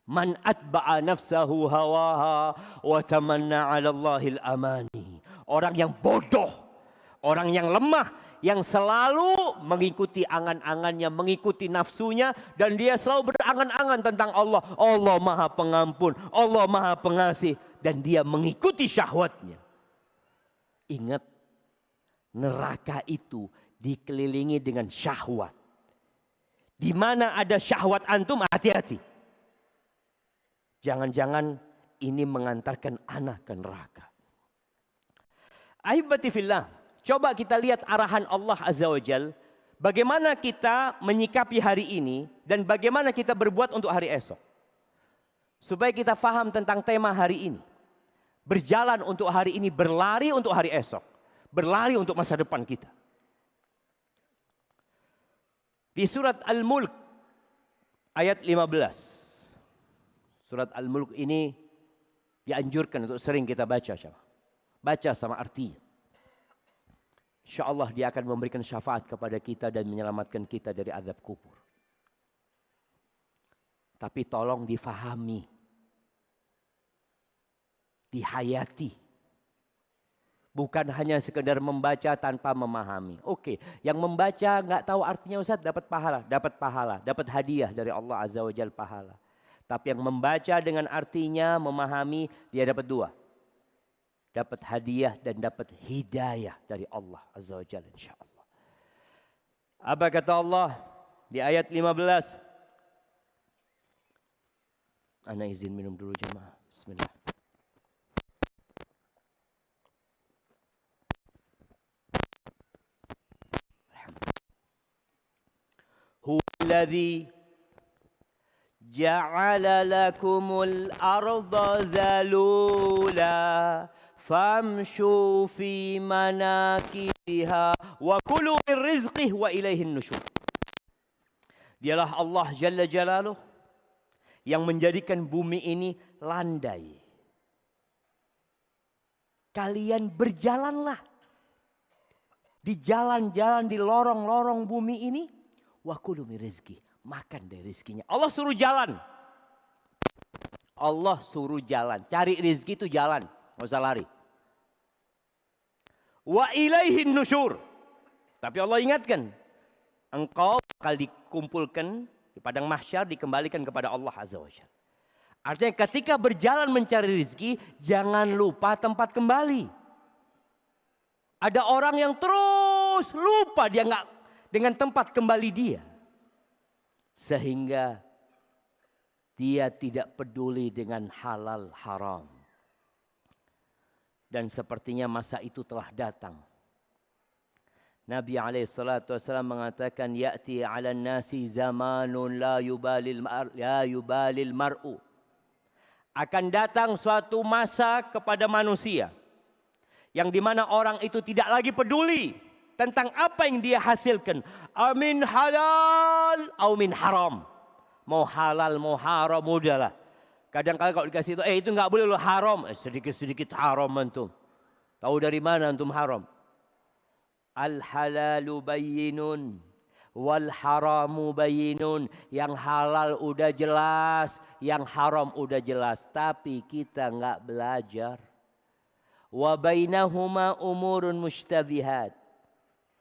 Man atba'a nafsahu hawaha wa tamanna 'ala Allahil amani. Orang yang bodoh, orang yang lemah, yang selalu mengikuti angan-angannya, mengikuti nafsunya, dan dia selalu berangan-angan tentang Allah. Allah Maha Pengampun, Allah Maha Pengasih, dan dia mengikuti syahwatnya. Ingat, neraka itu dikelilingi dengan syahwat. Di mana ada syahwat antum, hati-hati. Jangan-jangan ini mengantarkan anak ke neraka. Ahibati fillah, coba kita lihat arahan Allah Azza wa Jal. Bagaimana kita menyikapi hari ini dan bagaimana kita berbuat untuk hari esok. Supaya kita faham tentang tema hari ini. Berjalan untuk hari ini, berlari untuk hari esok. Berlari untuk masa depan kita. Di surat Al-Mulk ayat 15. Surat Al-Mulk ini dianjurkan untuk sering kita baca. Baca sama artinya. InsyaAllah dia akan memberikan syafaat kepada kita dan menyelamatkan kita dari azab kubur. Tapi tolong difahami. Dihayati. Bukan hanya sekedar membaca tanpa memahami. Oke, yang membaca nggak tahu artinya Ustaz dapat pahala. Dapat pahala, dapat hadiah dari Allah Azza wa Jalla pahala. Tapi yang membaca dengan artinya, memahami, dia dapat dua. Dapat hadiah dan dapat hidayah dari Allah Azza wa Jalla insyaAllah. Apa kata Allah di ayat 15? Ana izin minum dulu jemaah. Bismillah. Huwallazi ja'ala lakumul arda zalula famshu fi manakibiha wa kulu min rizqih wa ilaihin nusyur. Dialah Allah Jalla Jalaluh yang menjadikan bumi ini landai. Kalian berjalanlah di jalan-jalan di lorong-lorong bumi ini. Wa kulu min rizqih. Makan dari rizkinya. Allah suruh jalan. Allah suruh jalan. Cari rizki itu jalan. Nggak usah lari. Wa ilaihin nusyur. Tapi Allah ingatkan. Engkau bakal dikumpulkan di padang mahsyar, dikembalikan kepada Allah Azza wa Jalla. Artinya ketika berjalan mencari rizki, jangan lupa tempat kembali. Ada orang yang terus lupa dia nggak dengan tempat kembali dia. Sehingga dia tidak peduli dengan halal haram. Dan sepertinya masa itu telah datang. Nabi SAW mengatakan, Ya'ti 'alan nasi zamanun la yubalil mar'u. Akan datang suatu masa kepada manusia. Yang dimana orang itu tidak lagi peduli tentang apa yang dia hasilkan. Amin halal atau min haram. Mau halal, mau haram, udahlah. Kadang-kadang kalau dikasih itu nggak boleh lo haram. Sedikit-sedikit haram antum. Tahu dari mana antum haram? Al halalu bayyinun. Wal haramu bayyinun. Yang halal udah jelas. Yang haram udah jelas. Tapi kita nggak belajar. Wa bainahuma umurun mushtabihat.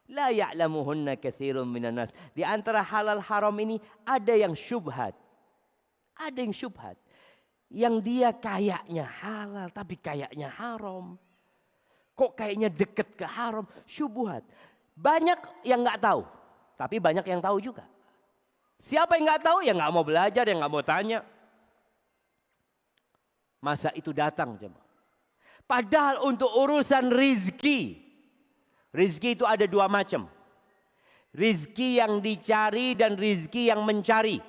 La ya'lamuhunna katsirun minan nas. Di antara halal haram ini ada yang syubhat. Ada yang syubhat. Yang dia kayaknya halal tapi kayaknya haram. Kok kayaknya deket ke haram? Syubhat. Banyak yang nggak tahu. Tapi banyak yang tahu juga. Siapa yang nggak tahu? Ya nggak mau belajar, yang nggak mau tanya. Masa itu datang jemaah. Padahal untuk urusan rizki. Rizki itu ada dua macam. Rizki yang dicari dan rizki yang mencari.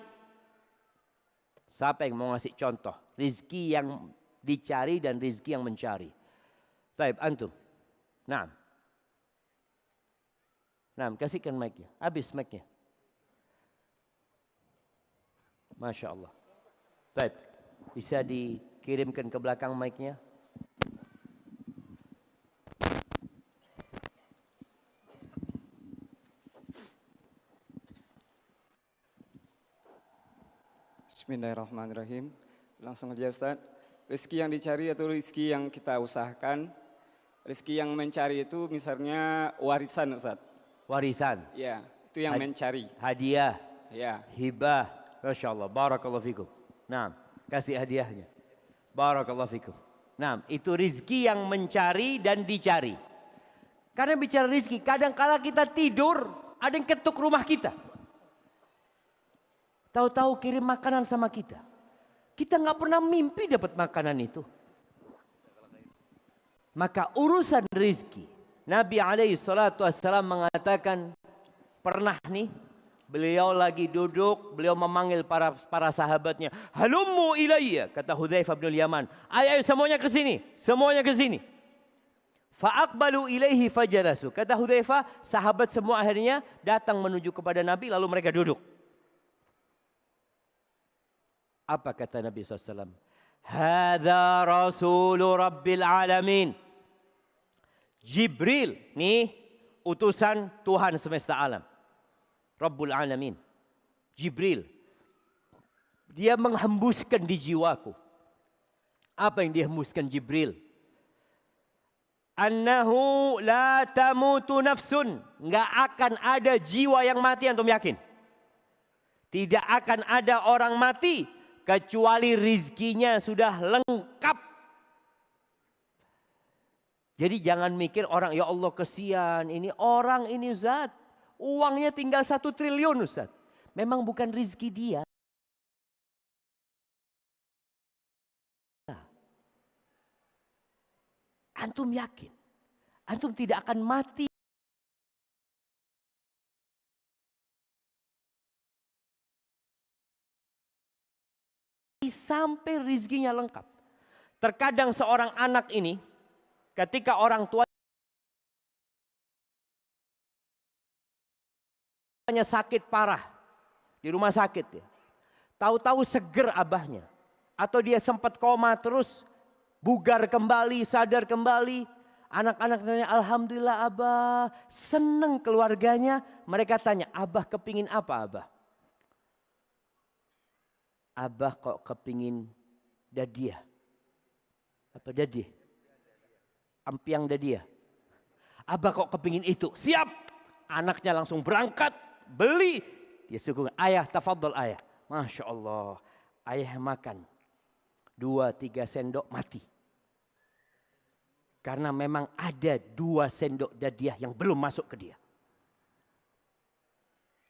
Siapa yang mau ngasih contoh? Rizki yang dicari dan rizki yang mencari. Baik, antum. Nah, kasihkan mic-nya. Habis mic-nya. Masya Allah. Baik, bisa dikirimkan ke belakang mic-nya. Bismillahirrahmanirrahim. Langsung aja Ustaz. Rezeki yang dicari atau rezeki yang kita usahakan. Rezeki yang mencari itu misalnya warisan Ustaz. Warisan, Ya, itu yang mencari. hadiah, Ya. hibah. Masya Allah, barakallahu fikum. Nah, kasih hadiahnya. Barakallahu fikum. Nah, itu rizki yang mencari dan dicari. Karena bicara rizki, kadang-kala kita tidur, ada yang ketuk rumah kita. Tahu-tahu kirim makanan sama kita. Kita nggak pernah mimpi dapat makanan itu. Maka urusan rizki, Nabi SAW mengatakan, pernah nih, beliau lagi duduk, beliau memanggil para sahabatnya. Halummu ilayya, kata Hudzaifah bin Yaman. Ayo semuanya ke sini, semuanya ke sini. Fa'aqbalu ilaihi fajalasu. Kata Hudzaifah, sahabat semua akhirnya datang menuju kepada Nabi, lalu mereka duduk. Apa kata Nabi SAW? Hadza Rasulu Rabbil Alamin. Jibril, nih utusan Tuhan semesta alam. Rabbul Alamin. Jibril. Dia menghembuskan di jiwaku. Apa yang dihembuskan Jibril? Annahu la tamutu nafsun. Nggak akan ada jiwa yang mati, antum yakin? Tidak akan ada orang mati kecuali rizkinya sudah lengkap. Jadi jangan mikir orang, ya Allah kesian, ini orang ini Ustaz. Uangnya tinggal 1 triliun Ustaz. Memang bukan rizki dia. Antum yakin? Antum tidak akan mati. Sampai rizkinya lengkap. Terkadang seorang anak ini, ketika orang tuanya sakit parah di rumah sakit, ya, tahu-tahu seger abahnya, atau dia sempat koma terus, bugar kembali, sadar kembali. Anak-anak tanya, alhamdulillah abah, seneng keluarganya. Mereka tanya, abah kepingin apa abah? Abah kok kepingin dadiah. Apa dadiah? Ampiang dadiah. Abah kok kepingin itu. Siap. Anaknya langsung berangkat. Beli. Dia suka, ayah tafadhol ayah. Masya Allah. Ayah makan. 2-3 sendok mati. Karena memang ada 2 sendok dadiah yang belum masuk ke dia.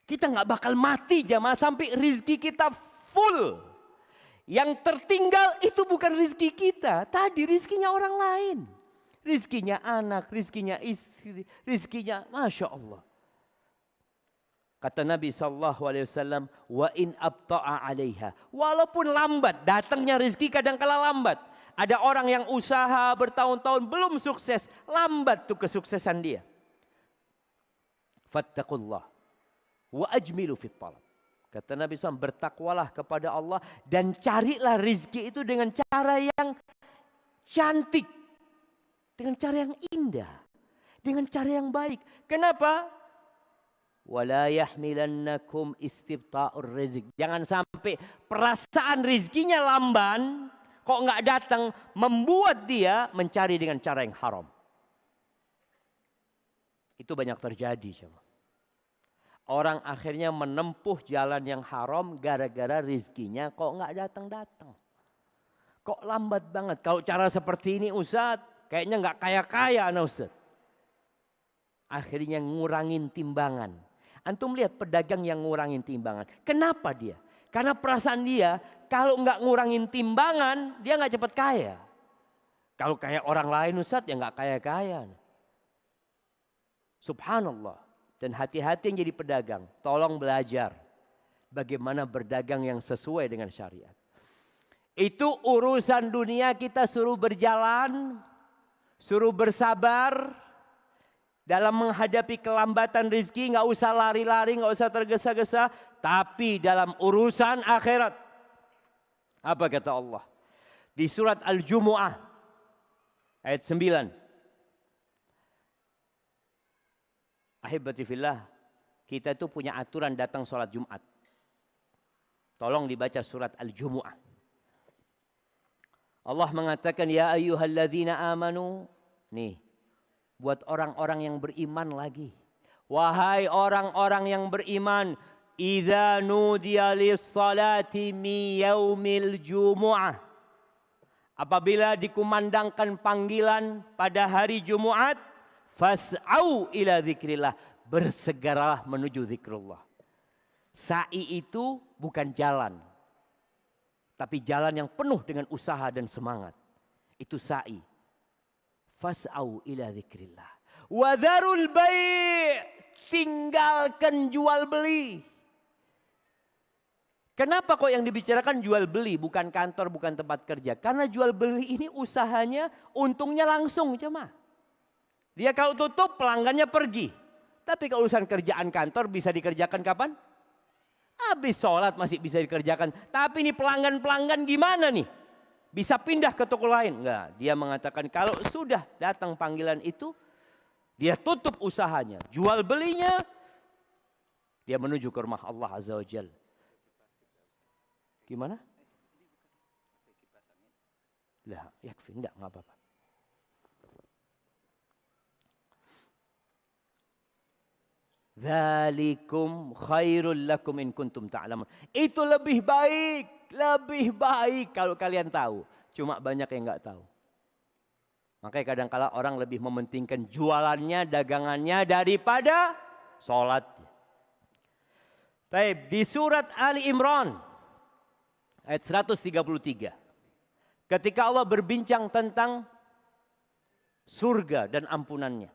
Kita nggak bakal mati jamaah sampai rizki kita full. Yang tertinggal itu bukan rizki kita. Tadi rizkinya orang lain. Rizkinya anak, rizkinya istri, rizkinya Masya Allah. Kata Nabi SAW, wa in abta'a alaiha. Walaupun lambat, datangnya rizki kadang-kala lambat. Ada orang yang usaha bertahun-tahun belum sukses. Lambat tuh kesuksesan dia. Fattaqullah. Wa ajmilu fit talab. Kata Nabi SAW, bertakwalah kepada Allah dan carilah rizki itu dengan cara yang cantik. Dengan cara yang indah. Dengan cara yang baik. Kenapa? Wala yahmilannakum istibta'ur rizq. Jangan sampai perasaan rizkinya lamban, kok nggak datang, membuat dia mencari dengan cara yang haram. Itu banyak terjadi, coba. Orang akhirnya menempuh jalan yang haram gara-gara rizkinya kok nggak datang-datang. Kok lambat banget. Kalau cara seperti ini Ustaz, kayaknya nggak kaya-kaya anak Ustaz. Akhirnya ngurangin timbangan. Antum lihat pedagang yang ngurangin timbangan. Kenapa dia? Karena perasaan dia kalau nggak ngurangin timbangan dia nggak cepat kaya. Kalau kayak orang lain Ustaz ya nggak kaya-kaya. Subhanallah. Dan hati-hati yang jadi pedagang. Tolong belajar bagaimana berdagang yang sesuai dengan syariat. Itu urusan dunia kita suruh berjalan, suruh bersabar dalam menghadapi kelambatan rizki. Nggak usah lari-lari, nggak usah tergesa-gesa. Tapi dalam urusan akhirat. Apa kata Allah? Di surat Al-Jumu'ah ayat 9. Ahibati fillah, kita itu punya aturan datang sholat Jumat. Tolong dibaca surat Al-Jumu'ah. Allah mengatakan ya ayyuhalladzina amanu. Nih, buat orang-orang yang beriman lagi. Wahai orang-orang yang beriman, idza nudiya lis-salati min yaumil jumu'ah. Apabila dikumandangkan panggilan pada hari Jumat, fas'au ila dzikrillah, bersegeralah menuju zikrullah. Sa'i itu bukan jalan, tapi jalan yang penuh dengan usaha dan semangat. Itu sa'i. Fas'au ila dzikrillah. Wa dzarul bai', tinggalkan jual beli. Kenapa kok yang dibicarakan jual beli, bukan kantor, bukan tempat kerja? Karena jual beli ini usahanya, untungnya langsung jemaah. Dia kalau tutup, pelanggannya pergi. Tapi kalau urusan kerjaan kantor bisa dikerjakan kapan? Habis sholat masih bisa dikerjakan. Tapi ini pelanggan-pelanggan gimana nih? Bisa pindah ke toko lain? Enggak. Dia mengatakan kalau sudah datang panggilan itu, dia tutup usahanya. Jual belinya, dia menuju ke rumah Allah Azza wa Jalla. Gimana? Lah, yakfi, enggak apa-apa. Dzalikum khairul lakum in kuntum ta'lamun. Itu lebih baik kalau kalian tahu. Cuma banyak yang enggak tahu. Makanya kadang-kala orang lebih mementingkan jualannya, dagangannya daripada sholatnya. Baik, di surat Ali Imran ayat 133. Ketika Allah berbincang tentang surga dan ampunannya.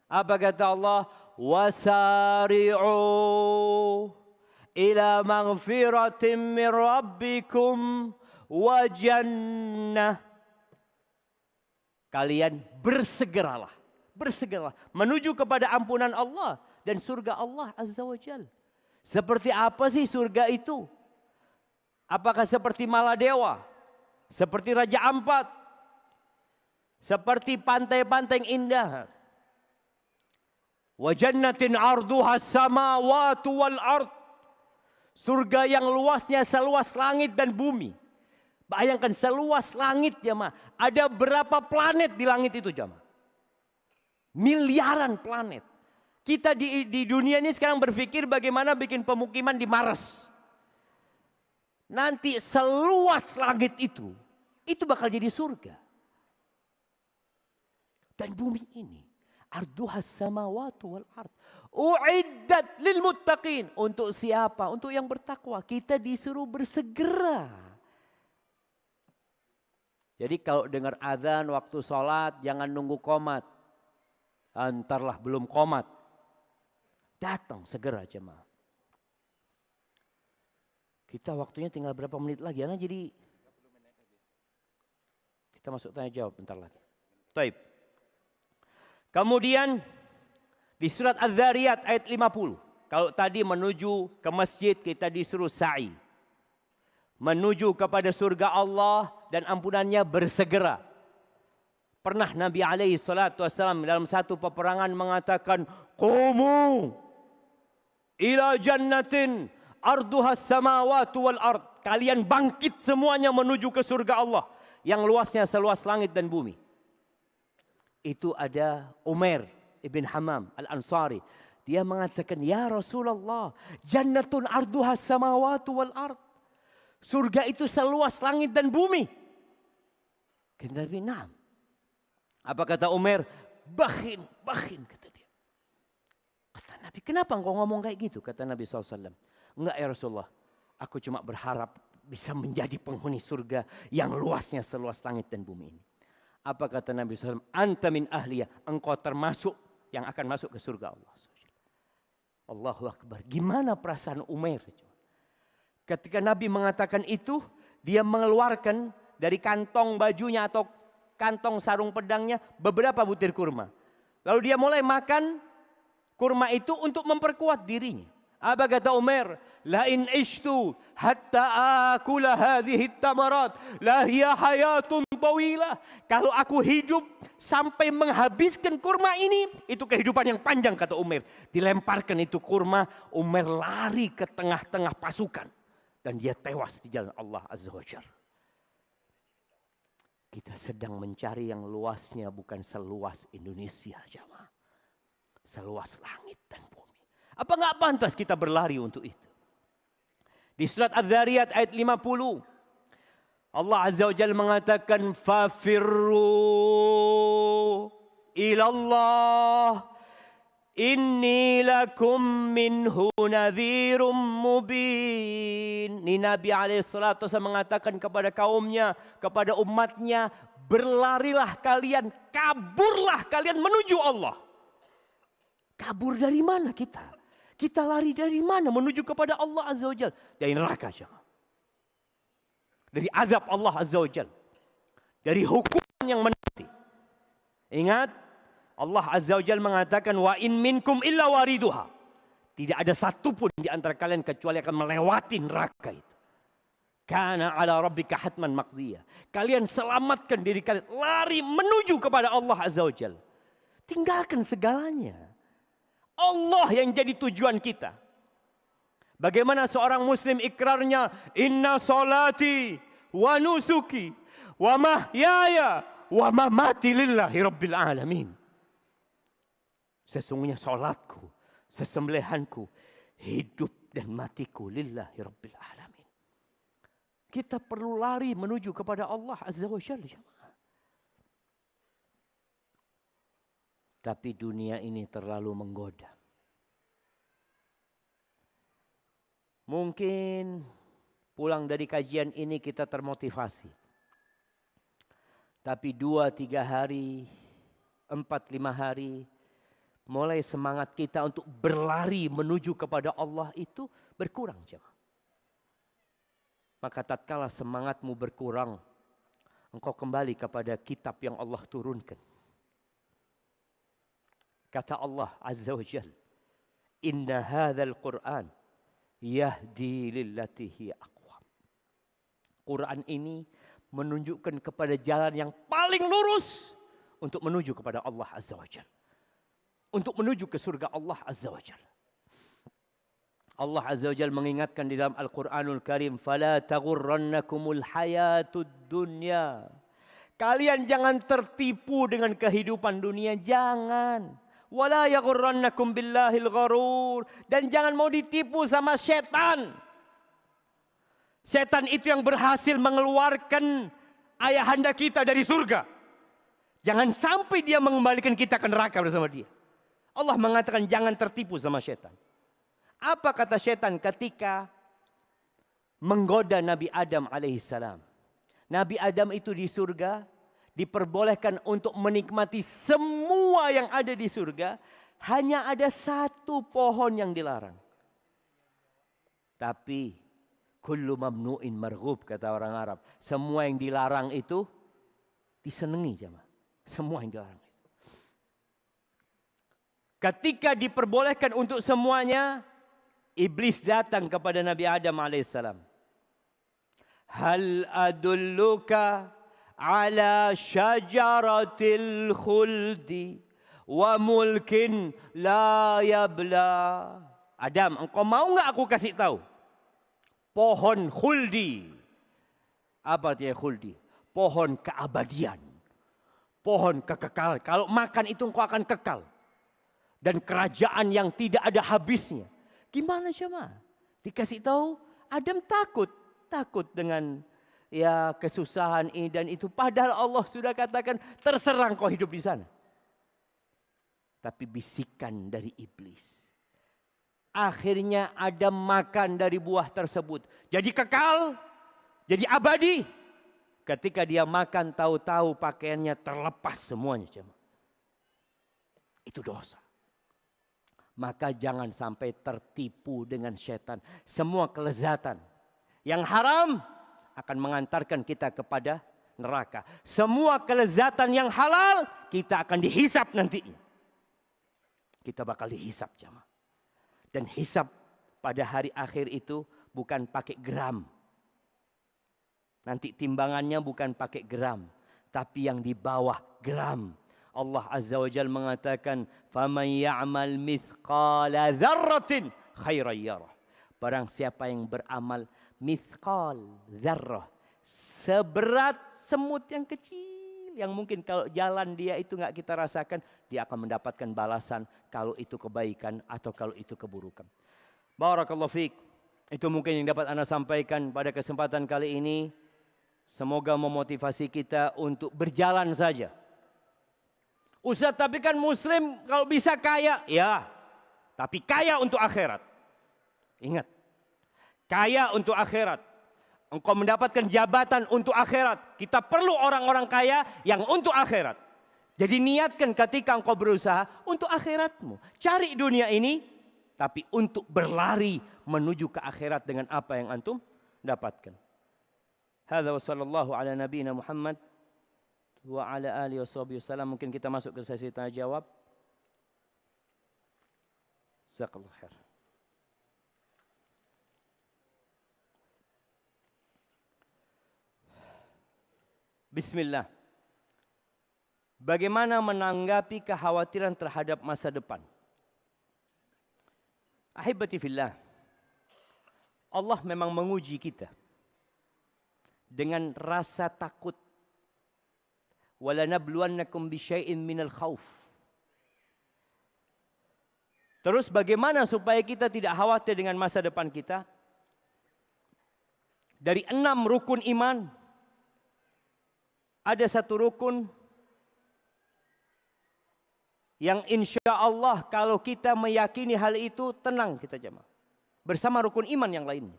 Apa kata Allah? Wasari'u ila maghfiratin min rabbikum wa jannah. Kalian bersegeralah menuju kepada ampunan Allah dan surga Allah Azza wa Jalla. Seperti apa sih surga itu? Apakah seperti Maladewa? Seperti Raja Ampat? Seperti pantai-pantai yang indah? Wa jannatin arduha samawati wal ard. Surga yang luasnya seluas langit dan bumi. Bayangkan seluas langit jemaah. Ada berapa planet di langit itu jemaah? Miliaran planet. Kita di dunia ini sekarang berpikir bagaimana bikin pemukiman di Mars. Nanti seluas langit itu bakal jadi surga. Dan bumi ini, arduhas samawati wal ard, uiddat lil muttaqin. Untuk siapa? Untuk yang bertakwa. Kita disuruh bersegera. Jadi kalau dengar azan waktu sholat, jangan nunggu qomat. Antarlah belum qomat. Datang segera jemaah. Kita waktunya tinggal berapa menit lagi? Karena jadi kita masuk tanya jawab bentar lagi. Taib. Kemudian di surat Az-Zariyat ayat 50. Kalau tadi menuju ke masjid kita disuruh sa'i. Menuju kepada surga Allah dan ampunannya bersegera. Pernah Nabi SAW dalam satu peperangan mengatakan, Qumu ila jannatin arduhas samawati wal ard. Kalian bangkit semuanya menuju ke surga Allah yang luasnya seluas langit dan bumi. Itu ada Umair ibn Hammam al-Ansari. Dia mengatakan, ya Rasulullah, jannatun arduhas samawati wal ard. Surga itu seluas langit dan bumi. Kata Nabi, "Na'am." Apa kata Umar? Bakhin kata dia. Kata Nabi, kenapa engkau ngomong kayak gitu? Kata Nabi SAW. Enggak ya Rasulullah, aku cuma berharap bisa menjadi penghuni surga yang luasnya seluas langit dan bumi ini. Apa kata Nabi SAW? Anta min ahliyah, engkau termasuk yang akan masuk ke surga Allah. Allahu Akbar. Gimana perasaan Umar? Ketika Nabi mengatakan itu, dia mengeluarkan dari kantong bajunya atau kantong sarung pedangnya beberapa butir kurma. Lalu dia mulai makan kurma itu untuk memperkuat dirinya. Apa kata Umar? La in ishtu hatta akula hadhihi tamarat la hiya hayatun tawilah. Kalau aku hidup sampai menghabiskan kurma ini, itu kehidupan yang panjang kata Umar. Dilemparkan itu kurma, Umar lari ke tengah-tengah pasukan. Dan dia tewas di jalan Allah Azza wa Jalla. Kita sedang mencari yang luasnya bukan seluas Indonesia, jamaah. Seluas langit dan bumi. Apa nggak pantas kita berlari untuk itu? Di surat Az-Zariyat ayat 50. Allah Azza wa Jalla mengatakan fafirru ilallah inni lakum minhu nadhirum mubin. Ini Nabi alaihissalatu wasallam mengatakan kepada kaumnya, kepada umatnya, berlarilah kalian, kaburlah kalian menuju Allah. Kabur dari mana kita? Kita lari dari mana menuju kepada Allah Azza wa Jalla? Dari neraka, jemaah. Dari azab Allah Azza wa Jalla. Dari hukuman yang menanti. Ingat, Allah Azza wa Jalla mengatakan wa in minkum illa wariduha. Tidak ada satupun di antara kalian kecuali akan melewati neraka itu. Kana ala rabbika hatman maqdiyah. Kalian selamatkan diri kalian, lari menuju kepada Allah Azza wa Jalla. Tinggalkan segalanya. Allah yang jadi tujuan kita. Bagaimana seorang muslim ikrarnya, inna salati wa nusuki wa mahyaya wa mamati lillahi rabbil alamin. Sesungguhnya salatku, sesembelihanku, hidup dan matiku lillahi rabbil alamin. Kita perlu lari menuju kepada Allah Azza wa Jalla. Tapi dunia ini terlalu menggoda. Mungkin pulang dari kajian ini kita termotivasi. Tapi 2-3 hari, 4-5 hari, mulai semangat kita untuk berlari menuju kepada Allah itu berkurang, jemaah. Maka tatkala semangatmu berkurang, engkau kembali kepada kitab yang Allah turunkan. Kata Allah Azza wa Jalla, inna hadzal Qur'an yahdi lillati hiya aqwam. Quran ini menunjukkan kepada jalan yang paling lurus untuk menuju kepada Allah Azza wa Jalla. Untuk menuju ke surga Allah Azza wa Jalla. Allah Azza wa Jalla mengingatkan di dalam Al-Quranul Karim, fala taghurrannakumul hayatud dunya. Kalian jangan tertipu dengan kehidupan dunia, jangan. Wala yaghurrannakum billahil gharur. Dan jangan mau ditipu sama setan. Setan itu yang berhasil mengeluarkan ayahanda kita dari surga. Jangan sampai dia mengembalikan kita ke neraka bersama dia. Allah mengatakan jangan tertipu sama setan. Apa kata setan ketika menggoda Nabi Adam alaihissalam? Nabi Adam itu di surga diperbolehkan untuk menikmati semua yang ada di surga. Hanya ada satu pohon yang dilarang. Tapi kullu mamnu'in marghub, kata orang Arab. Semua yang dilarang itu disenangi, jemaah. Semua yang dilarang itu. Ketika diperbolehkan untuk semuanya, iblis datang kepada Nabi Adam alaihissalam. Hal adulluka ala syajaratil khuldi wa mulkin la yabla. Adam, engkau mau enggak aku kasih tahu? Pohon khuldi. Apa artinya khuldi? Pohon keabadian. Pohon kekekalan. Kalau makan itu engkau akan kekal. Dan kerajaan yang tidak ada habisnya. Gimana jemaah? Dikasih tahu, Adam takut. Takut dengan ya kesusahan ini dan itu. Padahal Allah sudah katakan terserah kau hidup di sana. Tapi bisikan dari iblis. Akhirnya Adam makan dari buah tersebut. Jadi kekal, jadi abadi. Ketika dia makan tahu-tahu pakaiannya terlepas semuanya. Itu dosa. Maka jangan sampai tertipu dengan setan. Semua kelezatan yang haram akan mengantarkan kita kepada neraka. Semua kelezatan yang halal kita akan dihisap nantinya. Kita bakal dihisap, jemaah. Dan hisap pada hari akhir itu bukan pakai gram. Nanti timbangannya bukan pakai gram, tapi yang di bawah gram. Allah Azza wa Jalla mengatakan, "Faman ya'mal mithqala dzarratin khairan yarah." Barang siapa yang beramal mithqal dzarrah, seberat semut yang kecil yang mungkin kalau jalan dia itu nggak kita rasakan, dia akan mendapatkan balasan kalau itu kebaikan atau kalau itu keburukan. Barakallahu fiik. Itu mungkin yang dapat Anda sampaikan pada kesempatan kali ini. Semoga memotivasi kita untuk berjalan saja. Ustaz, tapi kan muslim kalau bisa kaya. Ya, tapi kaya untuk akhirat. Ingat, kaya untuk akhirat. Engkau mendapatkan jabatan untuk akhirat. Kita perlu orang-orang kaya yang untuk akhirat. Jadi niatkan ketika engkau berusaha untuk akhiratmu. Cari dunia ini, tapi untuk berlari menuju ke akhirat dengan apa yang antum dapatkan. Hadza wa sallallahu ala nabiyina Muhammad wa ala alihi wasallam. Mungkin kita masuk ke sesi tanya jawab. Jazakallahu khair. Bismillah. Bagaimana menanggapi kekhawatiran terhadap masa depan? Ahibati fillah. Allah memang menguji kita dengan rasa takut. Walanabluwannakum bisyai'in minal khauf. Terus bagaimana supaya kita tidak khawatir dengan masa depan kita? Dari 6 rukun iman, ada satu rukun yang insya Allah kalau kita meyakini hal itu tenang kita jemaah. Bersama rukun iman yang lainnya.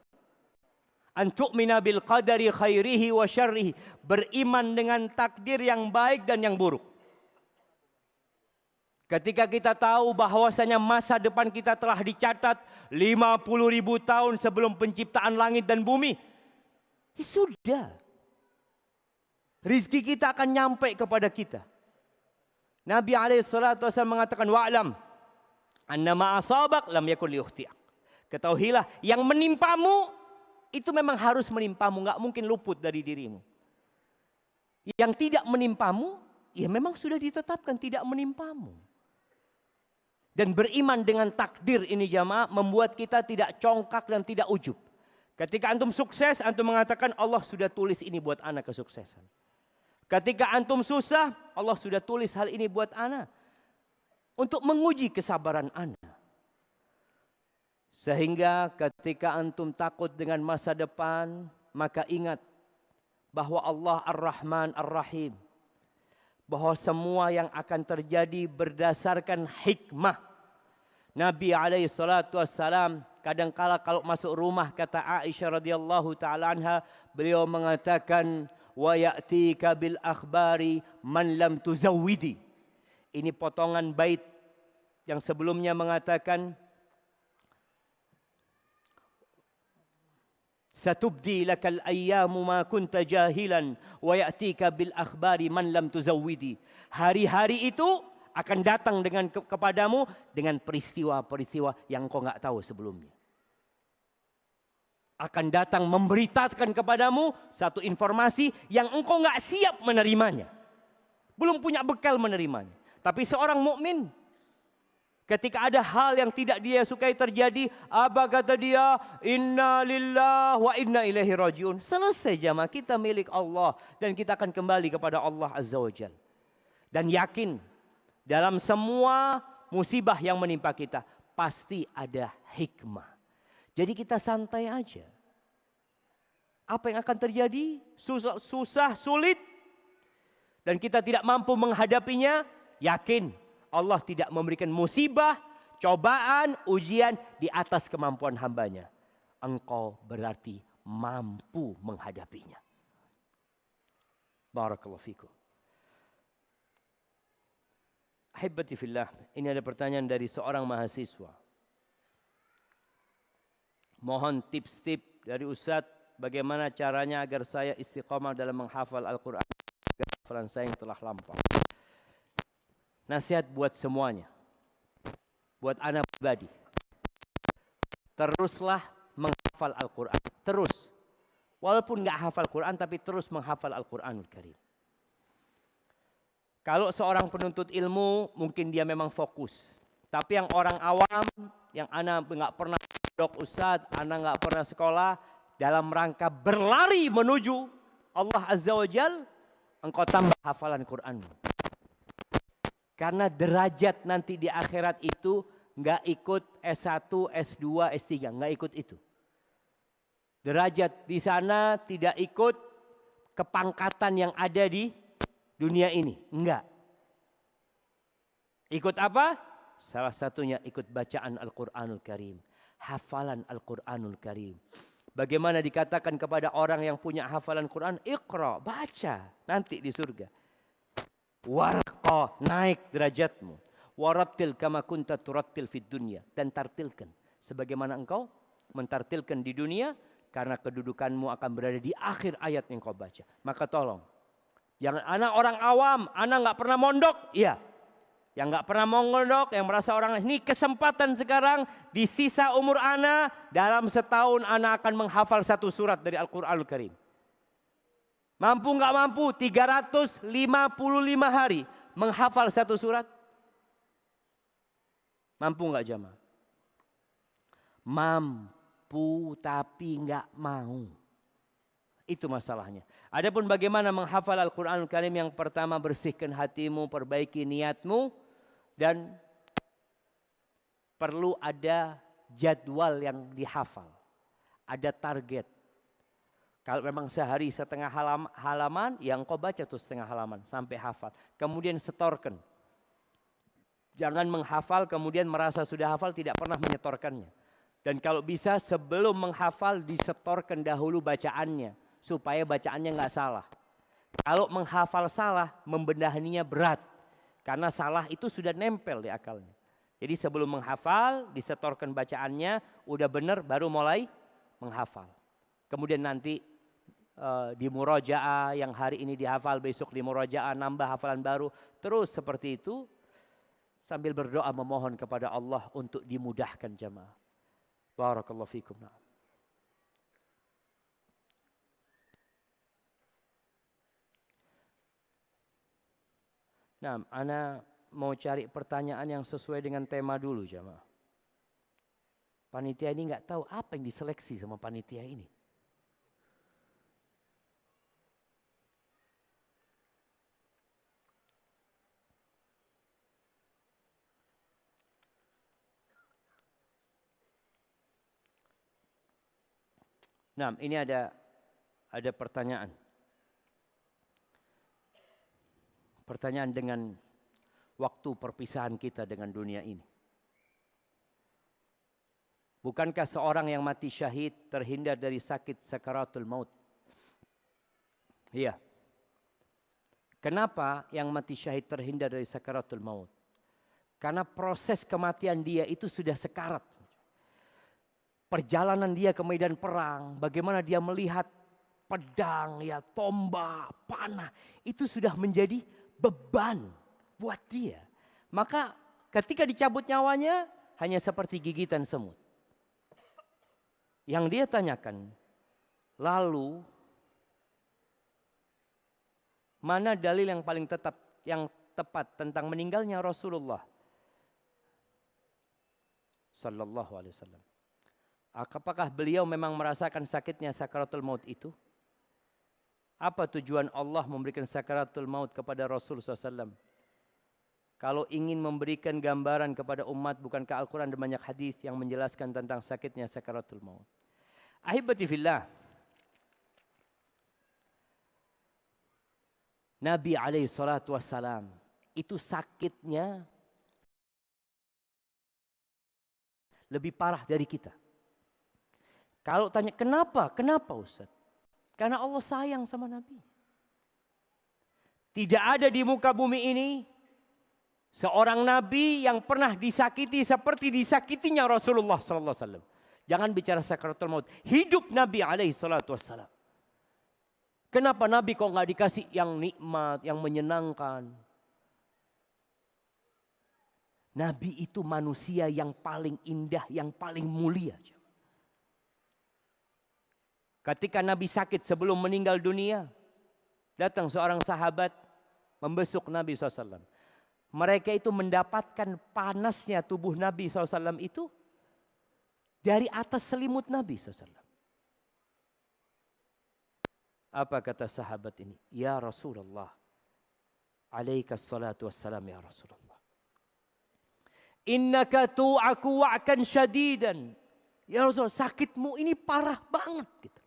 Antu'mina bil qadari khairihi wa syarrihi. Beriman dengan takdir yang baik dan yang buruk. Ketika kita tahu bahwasanya masa depan kita telah dicatat 50.000 tahun sebelum penciptaan langit dan bumi. Ya sudah. Rizki kita akan nyampe kepada kita. Nabi SAW mengatakan, wa'lam annama asabak lam yakun liukhti'ak. Ketahuilah yang menimpamu itu memang harus menimpamu, enggak mungkin luput dari dirimu. Yang tidak menimpamu, ya memang sudah ditetapkan tidak menimpamu. Dan beriman dengan takdir ini jamaah membuat kita tidak congkak dan tidak ujub. Ketika antum sukses, antum mengatakan Allah sudah tulis ini buat anak kesuksesan. Ketika antum susah, Allah sudah tulis hal ini buat ana. Untuk menguji kesabaran ana. Sehingga ketika antum takut dengan masa depan, maka ingat bahwa Allah Ar-Rahman Ar-Rahim. Bahwa semua yang akan terjadi berdasarkan hikmah. Nabi SAW kadangkala kalau masuk rumah, kata Aisyah radhiyallahu taala anha, beliau mengatakan, wa ya'tika bil akhbari man lam tuzawwidi. Ini potongan bait yang sebelumnya mengatakan satubdi lakal ayyamu ma kunta jahilan wa ya'tika bil akhbari man lam tuzawwidi. Hari-hari itu akan datang dengan kepadamu dengan peristiwa-peristiwa yang kau enggak tahu sebelumnya. Akan datang memberitakan kepadamu satu informasi yang engkau enggak siap menerimanya. Belum punya bekal menerimanya. Tapi seorang mukmin ketika ada hal yang tidak dia sukai terjadi, apa kata dia? Inna lillahi wa inna ilaihi rajiun. Selesai jamaah, kita milik Allah dan kita akan kembali kepada Allah Azza wa Jalla. Dan yakin dalam semua musibah yang menimpa kita pasti ada hikmah. Jadi kita santai aja. Apa yang akan terjadi? Susah, sulit. Dan kita tidak mampu menghadapinya. Yakin Allah tidak memberikan musibah, cobaan, ujian di atas kemampuan hambanya. Engkau berarti mampu menghadapinya. Barakallahu fikum. Ahibati fillah. Ini ada pertanyaan dari seorang mahasiswa. Mohon tips-tips dari Ustadz bagaimana caranya agar saya istiqomah dalam menghafal Al-Quran. Hafalan saya yang telah lampau. Nasihat buat semuanya. Buat anak pribadi. Teruslah menghafal Al-Quran. Terus. Walaupun nggak hafal Quran tapi terus menghafal Al-Quranul Karim. Kalau seorang penuntut ilmu mungkin dia memang fokus. Tapi yang orang awam, yang anak nggak pernah Dok Ustadz, anak nggak pernah sekolah dalam rangka berlari menuju Allah Azza wa Jal, engkau tambah hafalan Quranmu. Karena derajat nanti di akhirat itu nggak ikut S1, S2, S3, nggak ikut itu. Derajat di sana tidak ikut kepangkatan yang ada di dunia ini, enggak. Ikut apa? Salah satunya ikut bacaan Al-Quranul Karim, hafalan Al-Quranul Karim. Bagaimana dikatakan kepada orang yang punya hafalan Quran, Iqra, baca nanti di surga. Warqa, naik derajatmu. Warattil kama kunta turattil fid dunya, dan tartilkan sebagaimana engkau mentartilkan di dunia, karena kedudukanmu akan berada di akhir ayat yang kau baca. Maka tolong, jangan anak orang awam, anak nggak pernah mondok, iya. Yang nggak pernah mondok, yang merasa orang ini kesempatan sekarang di sisa umur anak, dalam setahun anak akan menghafal satu surat dari Al-Quranul Karim. Mampu nggak mampu 355 hari menghafal satu surat? Mampu nggak jamaah? Mampu tapi nggak mau. Itu masalahnya. Adapun bagaimana menghafal Al-Quranul Karim, yang pertama bersihkan hatimu, perbaiki niatmu, dan perlu ada jadwal yang dihafal. Ada target. Kalau memang sehari setengah halaman, ya engkau baca tuh setengah halaman sampai hafal. Kemudian setorkan. Jangan menghafal kemudian merasa sudah hafal tidak pernah menyetorkannya. Dan kalau bisa sebelum menghafal disetorkan dahulu bacaannya. Supaya bacaannya nggak salah. Kalau menghafal salah, membenahinya berat. Karena salah itu sudah nempel di akalnya. Jadi sebelum menghafal, disetorkan bacaannya, udah benar baru mulai menghafal. Kemudian nanti di murojaah, yang hari ini dihafal, besok di murojaah, nambah hafalan baru. Terus seperti itu, sambil berdoa memohon kepada Allah untuk dimudahkan jamaah. Barakallahu fikum. Nah, ana mau cari pertanyaan yang sesuai dengan tema dulu jamaah. Panitia ini nggak tahu apa yang diseleksi sama panitia ini. Nah, ini ada pertanyaan. Pertanyaan dengan waktu perpisahan kita dengan dunia ini. Bukankah seorang yang mati syahid terhindar dari sakit sakaratul maut? Iya. Kenapa yang mati syahid terhindar dari sakaratul maut? Karena proses kematian dia itu sudah sekarat. Perjalanan dia ke medan perang, bagaimana dia melihat pedang, ya, tombak, panah, itu sudah menjadi beban buat dia. Maka ketika dicabut nyawanya hanya seperti gigitan semut. Yang dia tanyakan, lalu mana dalil yang paling tepat tentang meninggalnya Rasulullah sallallahu alaihi wasallam? Apakah beliau memang merasakan sakitnya sakaratul maut itu? Apa tujuan Allah memberikan sakaratul maut kepada Rasul SAW? Kalau ingin memberikan gambaran kepada umat, bukankah Al-Quran dan banyak hadis yang menjelaskan tentang sakitnya sakaratul maut? Ahibati fillah, Nabi alaihi salatu wassalam itu sakitnya lebih parah dari kita. Kalau tanya kenapa? Kenapa Ustaz? Karena Allah sayang sama Nabi. Tidak ada di muka bumi ini seorang Nabi yang pernah disakiti seperti disakitinya Rasulullah sallallahu alaihi wasallam. Jangan bicara sakaratul maut. Hidup Nabi alaihi salatu wassalam. Kenapa Nabi kok nggak dikasih yang nikmat, yang menyenangkan? Nabi itu manusia yang paling indah, yang paling mulia. Ketika Nabi sakit sebelum meninggal dunia, datang seorang sahabat membesuk Nabi SAW. Mereka itu mendapatkan panasnya tubuh Nabi SAW itu dari atas selimut Nabi SAW. Apa kata sahabat ini? Ya Rasulullah, alaika salatu wassalam ya Rasulullah. Innaka tu'aku wa'kan syadidan. Ya Rasul, sakitmu ini parah banget. Gitu.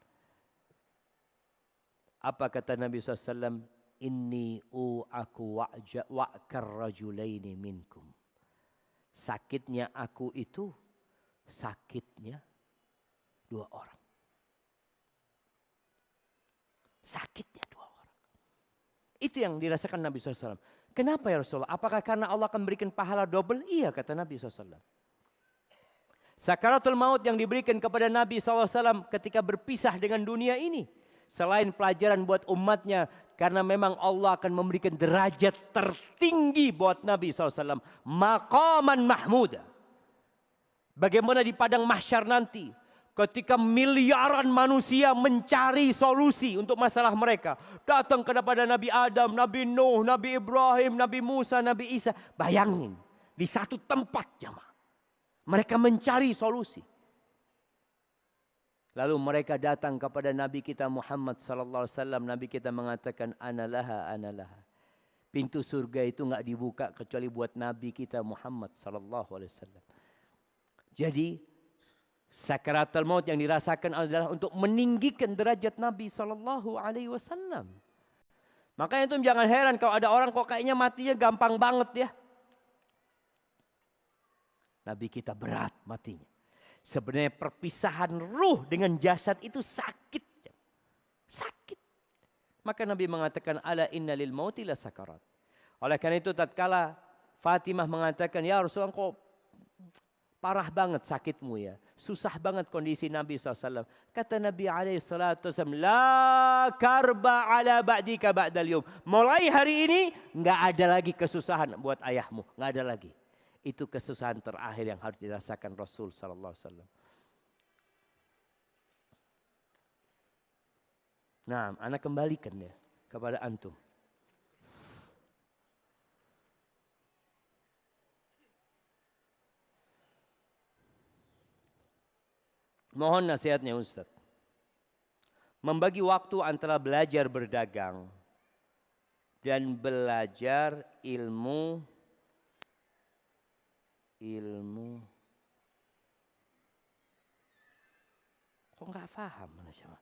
Apa kata Nabi SAW? Inni u'aku wa'kar rajulaini minkum. Sakitnya aku itu sakitnya 2 orang. Sakitnya 2 orang. Itu yang dirasakan Nabi SAW. Kenapa ya Rasulullah? Apakah karena Allah akan berikan pahala double? Iya kata Nabi SAW. Sakaratul maut yang diberikan kepada Nabi SAW ketika berpisah dengan dunia ini. Selain pelajaran buat umatnya. Karena memang Allah akan memberikan derajat tertinggi buat Nabi SAW. Maqaman mahmuda. Bagaimana di padang mahsyar nanti. Ketika miliaran manusia mencari solusi untuk masalah mereka. Datang kepada Nabi Adam, Nabi Nuh, Nabi Ibrahim, Nabi Musa, Nabi Isa. Bayangin. Di satu tempat jemaah. Mereka mencari solusi. Lalu mereka datang kepada Nabi kita Muhammad sallallahu alaihi wasallam. Nabi kita mengatakan analaha analaha. Pintu surga itu enggak dibuka kecuali buat Nabi kita Muhammad sallallahu alaihi wasallam. Jadi sakaratul maut yang dirasakan adalah untuk meninggikan derajat Nabi sallallahu alaihi wasallam. Makanya itu jangan heran kalau ada orang kok kayaknya matinya gampang banget ya. Nabi kita berat matinya. Sebenarnya perpisahan ruh dengan jasad itu sakit. Sakit. Maka Nabi mengatakan ala inna lil mauti la sakarat. Oleh karena itu tatkala Fatimah mengatakan ya Rasulullah kok parah banget sakitmu ya. Susah banget kondisi Nabi SAW. Kata Nabi SAW, la karba ala ba'dika ba'dal yum. Mulai hari ini nggak ada lagi kesusahan buat ayahmu. Nggak ada lagi. Itu kesusahan terakhir yang harus dirasakan Rasul sallallahu alaihi wasallam. Nah, anak kembalikan ya kepada antum. Mohon nasihatnya Ustaz. Membagi waktu antara belajar berdagang dan belajar ilmu kok nggak paham sama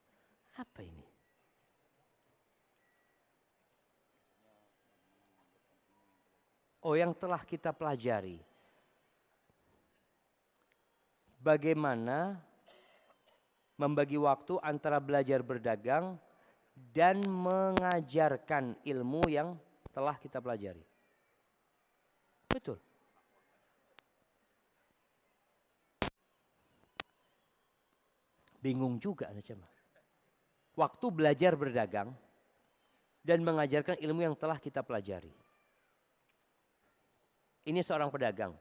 apa ini? Oh, yang telah kita pelajari. Bagaimana membagi waktu antara belajar berdagang dan mengajarkan ilmu yang telah kita pelajari. Betul. Bingung juga Anda cuma. Waktu belajar berdagang dan mengajarkan ilmu yang telah kita pelajari. Ini seorang pedagang.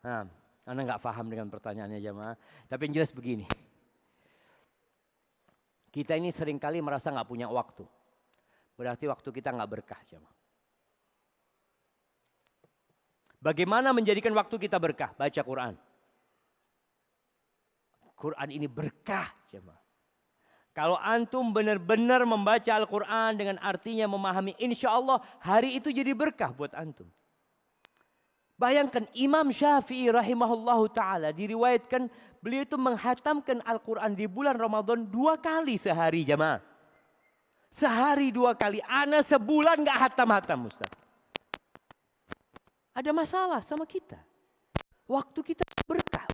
Nah, Anda nggak paham dengan pertanyaannya jemaah. Tapi yang jelas begini. Kita ini seringkali merasa nggak punya waktu. Berarti waktu kita nggak berkah jemaah. Bagaimana menjadikan waktu kita berkah? Baca Quran. Quran ini berkah jemaah. Kalau antum benar-benar membaca Al-Quran dengan artinya memahami, insya Allah hari itu jadi berkah buat antum. Bayangkan Imam Syafi'i rahimahullahu ta'ala diriwayatkan beliau itu menghatamkan Al-Quran di bulan Ramadan 2 kali sehari jemaah. Sehari 2 kali. Ana sebulan gak hatam-hatam Ustaz. Ada masalah sama kita. Waktu kita berkah.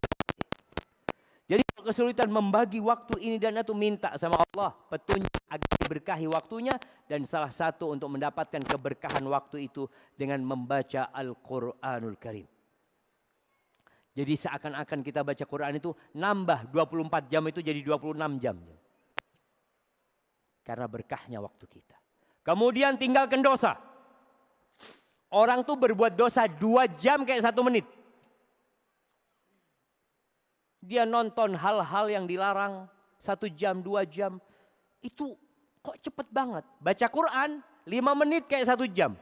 Jadi kalau kesulitan membagi waktu ini dan itu minta sama Allah petunjuk agar diberkahi waktunya. Dan salah satu untuk mendapatkan keberkahan waktu itu dengan membaca Al-Quranul Karim. Jadi seakan-akan kita baca Quran itu nambah 24 jam itu jadi 26 jam. Karena berkahnya waktu kita. Kemudian tinggalkan dosa. Orang tuh berbuat dosa 2 jam kayak 1 menit. Dia nonton hal-hal yang dilarang 1 jam, 2 jam. Itu kok cepet banget. Baca Quran 5 menit kayak 1 jam.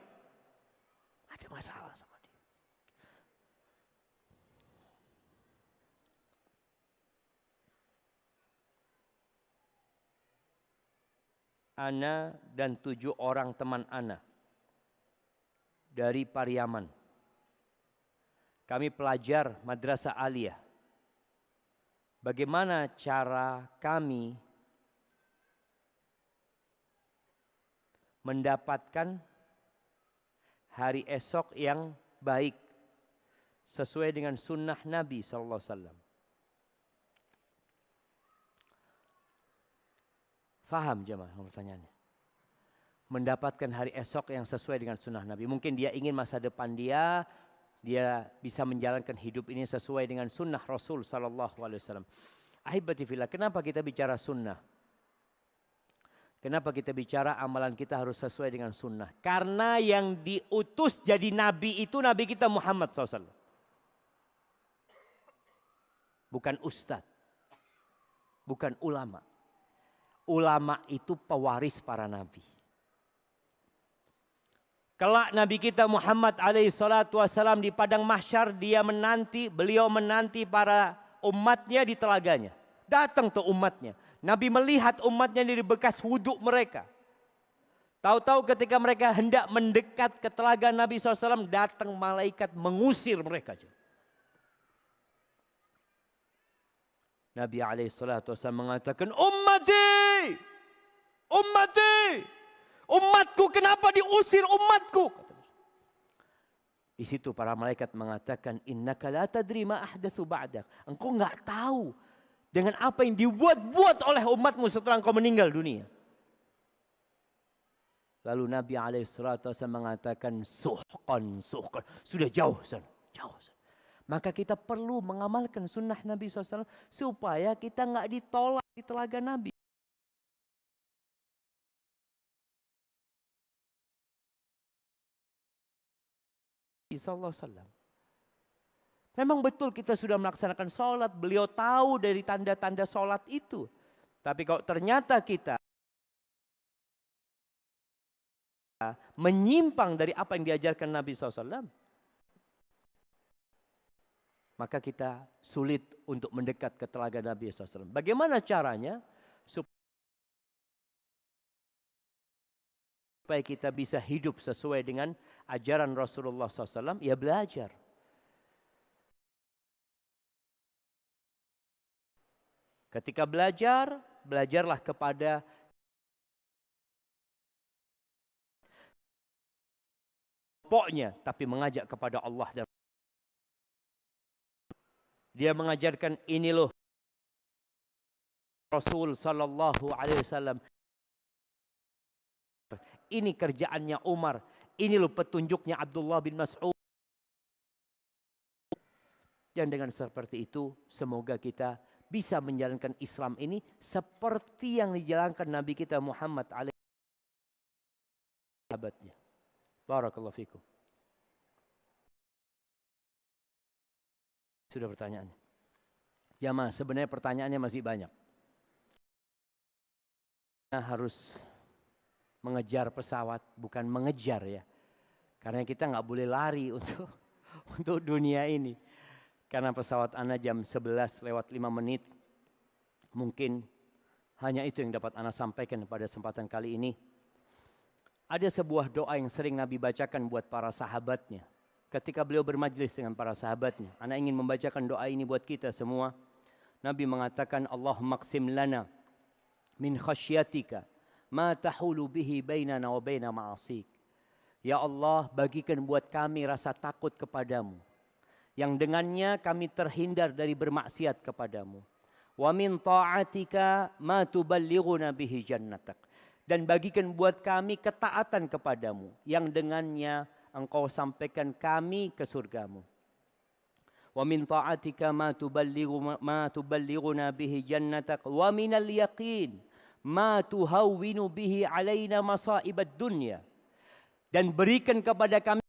Ada masalah sama dia. ana dan 7 orang teman ana dari Pariaman. Kami pelajar madrasah aliyah. Bagaimana cara kami mendapatkan hari esok yang baik sesuai dengan sunnah Nabi sallallahu alaihi wasallam? Faham jemaah pertanyaannya? Mendapatkan hari esok yang sesuai dengan sunnah Nabi. Mungkin dia ingin masa depan dia bisa menjalankan hidup ini sesuai dengan sunnah Rasul sallallahu alaihi wasallam. Ahibati fillah, kenapa kita bicara sunnah? Kenapa kita bicara amalan kita harus sesuai dengan sunnah? Karena yang diutus jadi nabi itu nabi kita Muhammad SAW. Bukan ustadz. Bukan ulama. Ulama itu pewaris para nabi. Kelak Nabi kita Muhammad alaihi salatu wasalam di padang mahsyar beliau menanti para umatnya di telaganya. Datang tuh umatnya. Nabi melihat umatnya dari bekas wudhu mereka. Tahu-tahu ketika mereka hendak mendekat ke telaga Nabi SAW, datang malaikat mengusir mereka. Nabi alaihissalatu wassalam mengatakan, ummati, ummati, umatku, kenapa diusir umatku? Di situ para malaikat mengatakan, innaka la tadri ma ahdatsu ba'dak. Engkau enggak tahu dengan apa yang dibuat-buat oleh umatmu setelah engkau meninggal dunia. Lalu Nabi alaihissalatu wassalam mengatakan, suhqan, suhqan. Sudah jauh sana, jauh sana. Maka kita perlu mengamalkan sunnah Nabi SAW supaya kita nggak ditolak di telaga Nabi. SAW. Memang betul kita sudah melaksanakan sholat. Beliau tahu dari tanda-tanda sholat itu. Tapi kalau ternyata kita menyimpang dari apa yang diajarkan Nabi SAW, maka kita sulit untuk mendekat ke telaga Nabi SAW. Bagaimana caranya supaya kita bisa hidup sesuai dengan ajaran Rasulullah SAW? Ya belajar. Ketika belajar, belajarlah kepada pokoknya, tapi mengajak kepada Allah dan dia mengajarkan ini loh Rasul sallallahu alaihi wasallam. Ini kerjaannya Umar. Ini loh petunjuknya Abdullah bin Mas'ud. Dan dengan seperti itu semoga kita bisa menjalankan Islam ini seperti yang dijalankan Nabi kita Muhammad alaihi sahabatnya. Barakallahu fikum. Sudah pertanyaannya. Jamaah, sebenarnya pertanyaannya masih banyak. Kita harus mengejar pesawat, bukan mengejar ya. Karena kita nggak boleh lari untuk dunia ini. Karena pesawat Ana jam 11 lewat 5 menit. Mungkin hanya itu yang dapat Ana sampaikan pada kesempatan kali ini. Ada sebuah doa yang sering Nabi bacakan buat para sahabatnya. Ketika beliau bermajlis dengan para sahabatnya. Ana ingin membacakan doa ini buat kita semua. Nabi mengatakan, Allahumma qsim lana min khasyatika ma tahulu bihi bainana wa baina ma'asik. Ya Allah, bagikan buat kami rasa takut kepadamu, yang dengannya kami terhindar dari bermaksiat kepadamu. Wa min ta'atika ma tuballighuna bihi jannatak. Dan bagikan buat kami ketaatan kepadamu, yang dengannya Engkau sampaikan kami ke surgamu. Wa min ta'atika ma tuballighuna bihi jannatak wa minal yaqin ma tuhawwinu bihi alaina masa'ibad dunya. Dan berikan kepada kami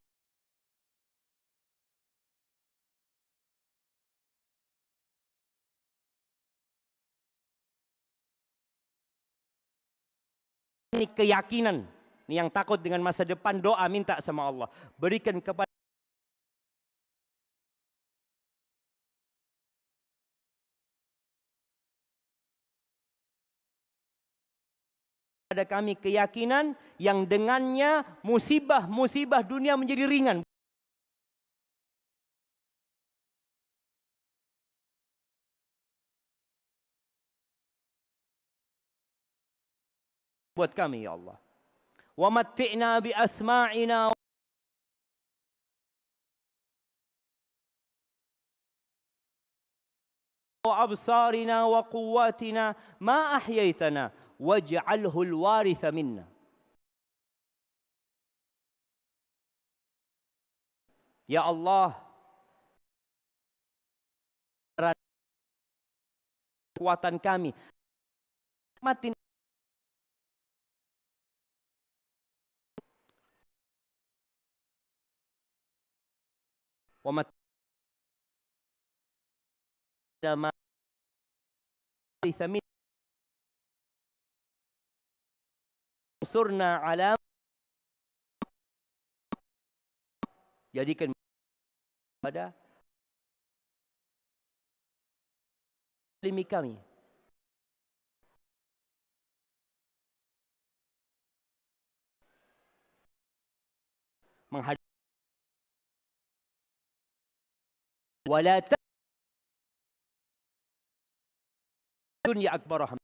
keyakinan. Ini yang takut dengan masa depan, doa minta sama Allah. Berikan kepada pada kami keyakinan yang dengannya musibah-musibah dunia menjadi ringan. Buat kami ya Allah. Wa matti'na bi asma'ina wa absarina wa quwwatina ma ahyaitana waj'alhu al-waritha minna. Ya Allah, kekuatan kami matin wa mat ma min surna ala, jadikan pada limi kami menghadapi wala dunia akbar ham,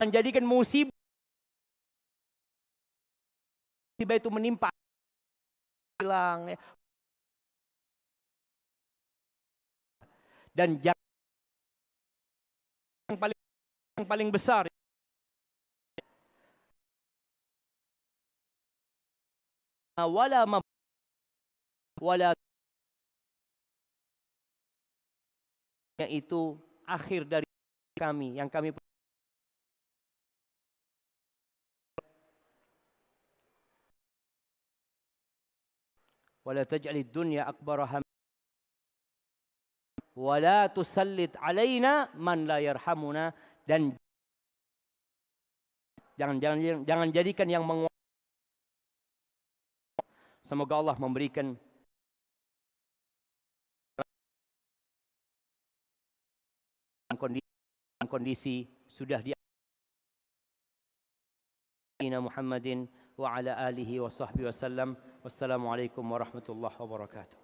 menjadikan musibah itu menimpa hilang ya. Dan yang paling besar wala itu akhir dari kami yang kami wala taj'alid dunya akbar ham wala tusallit alaina man la yarhamuna, dan jangan jadikan yang semoga Allah memberikan kondisi sudah di Muhammadin wa ala alihi wa sahbihi wasallam. Wassalamualaikum warahmatullahi wabarakatuh.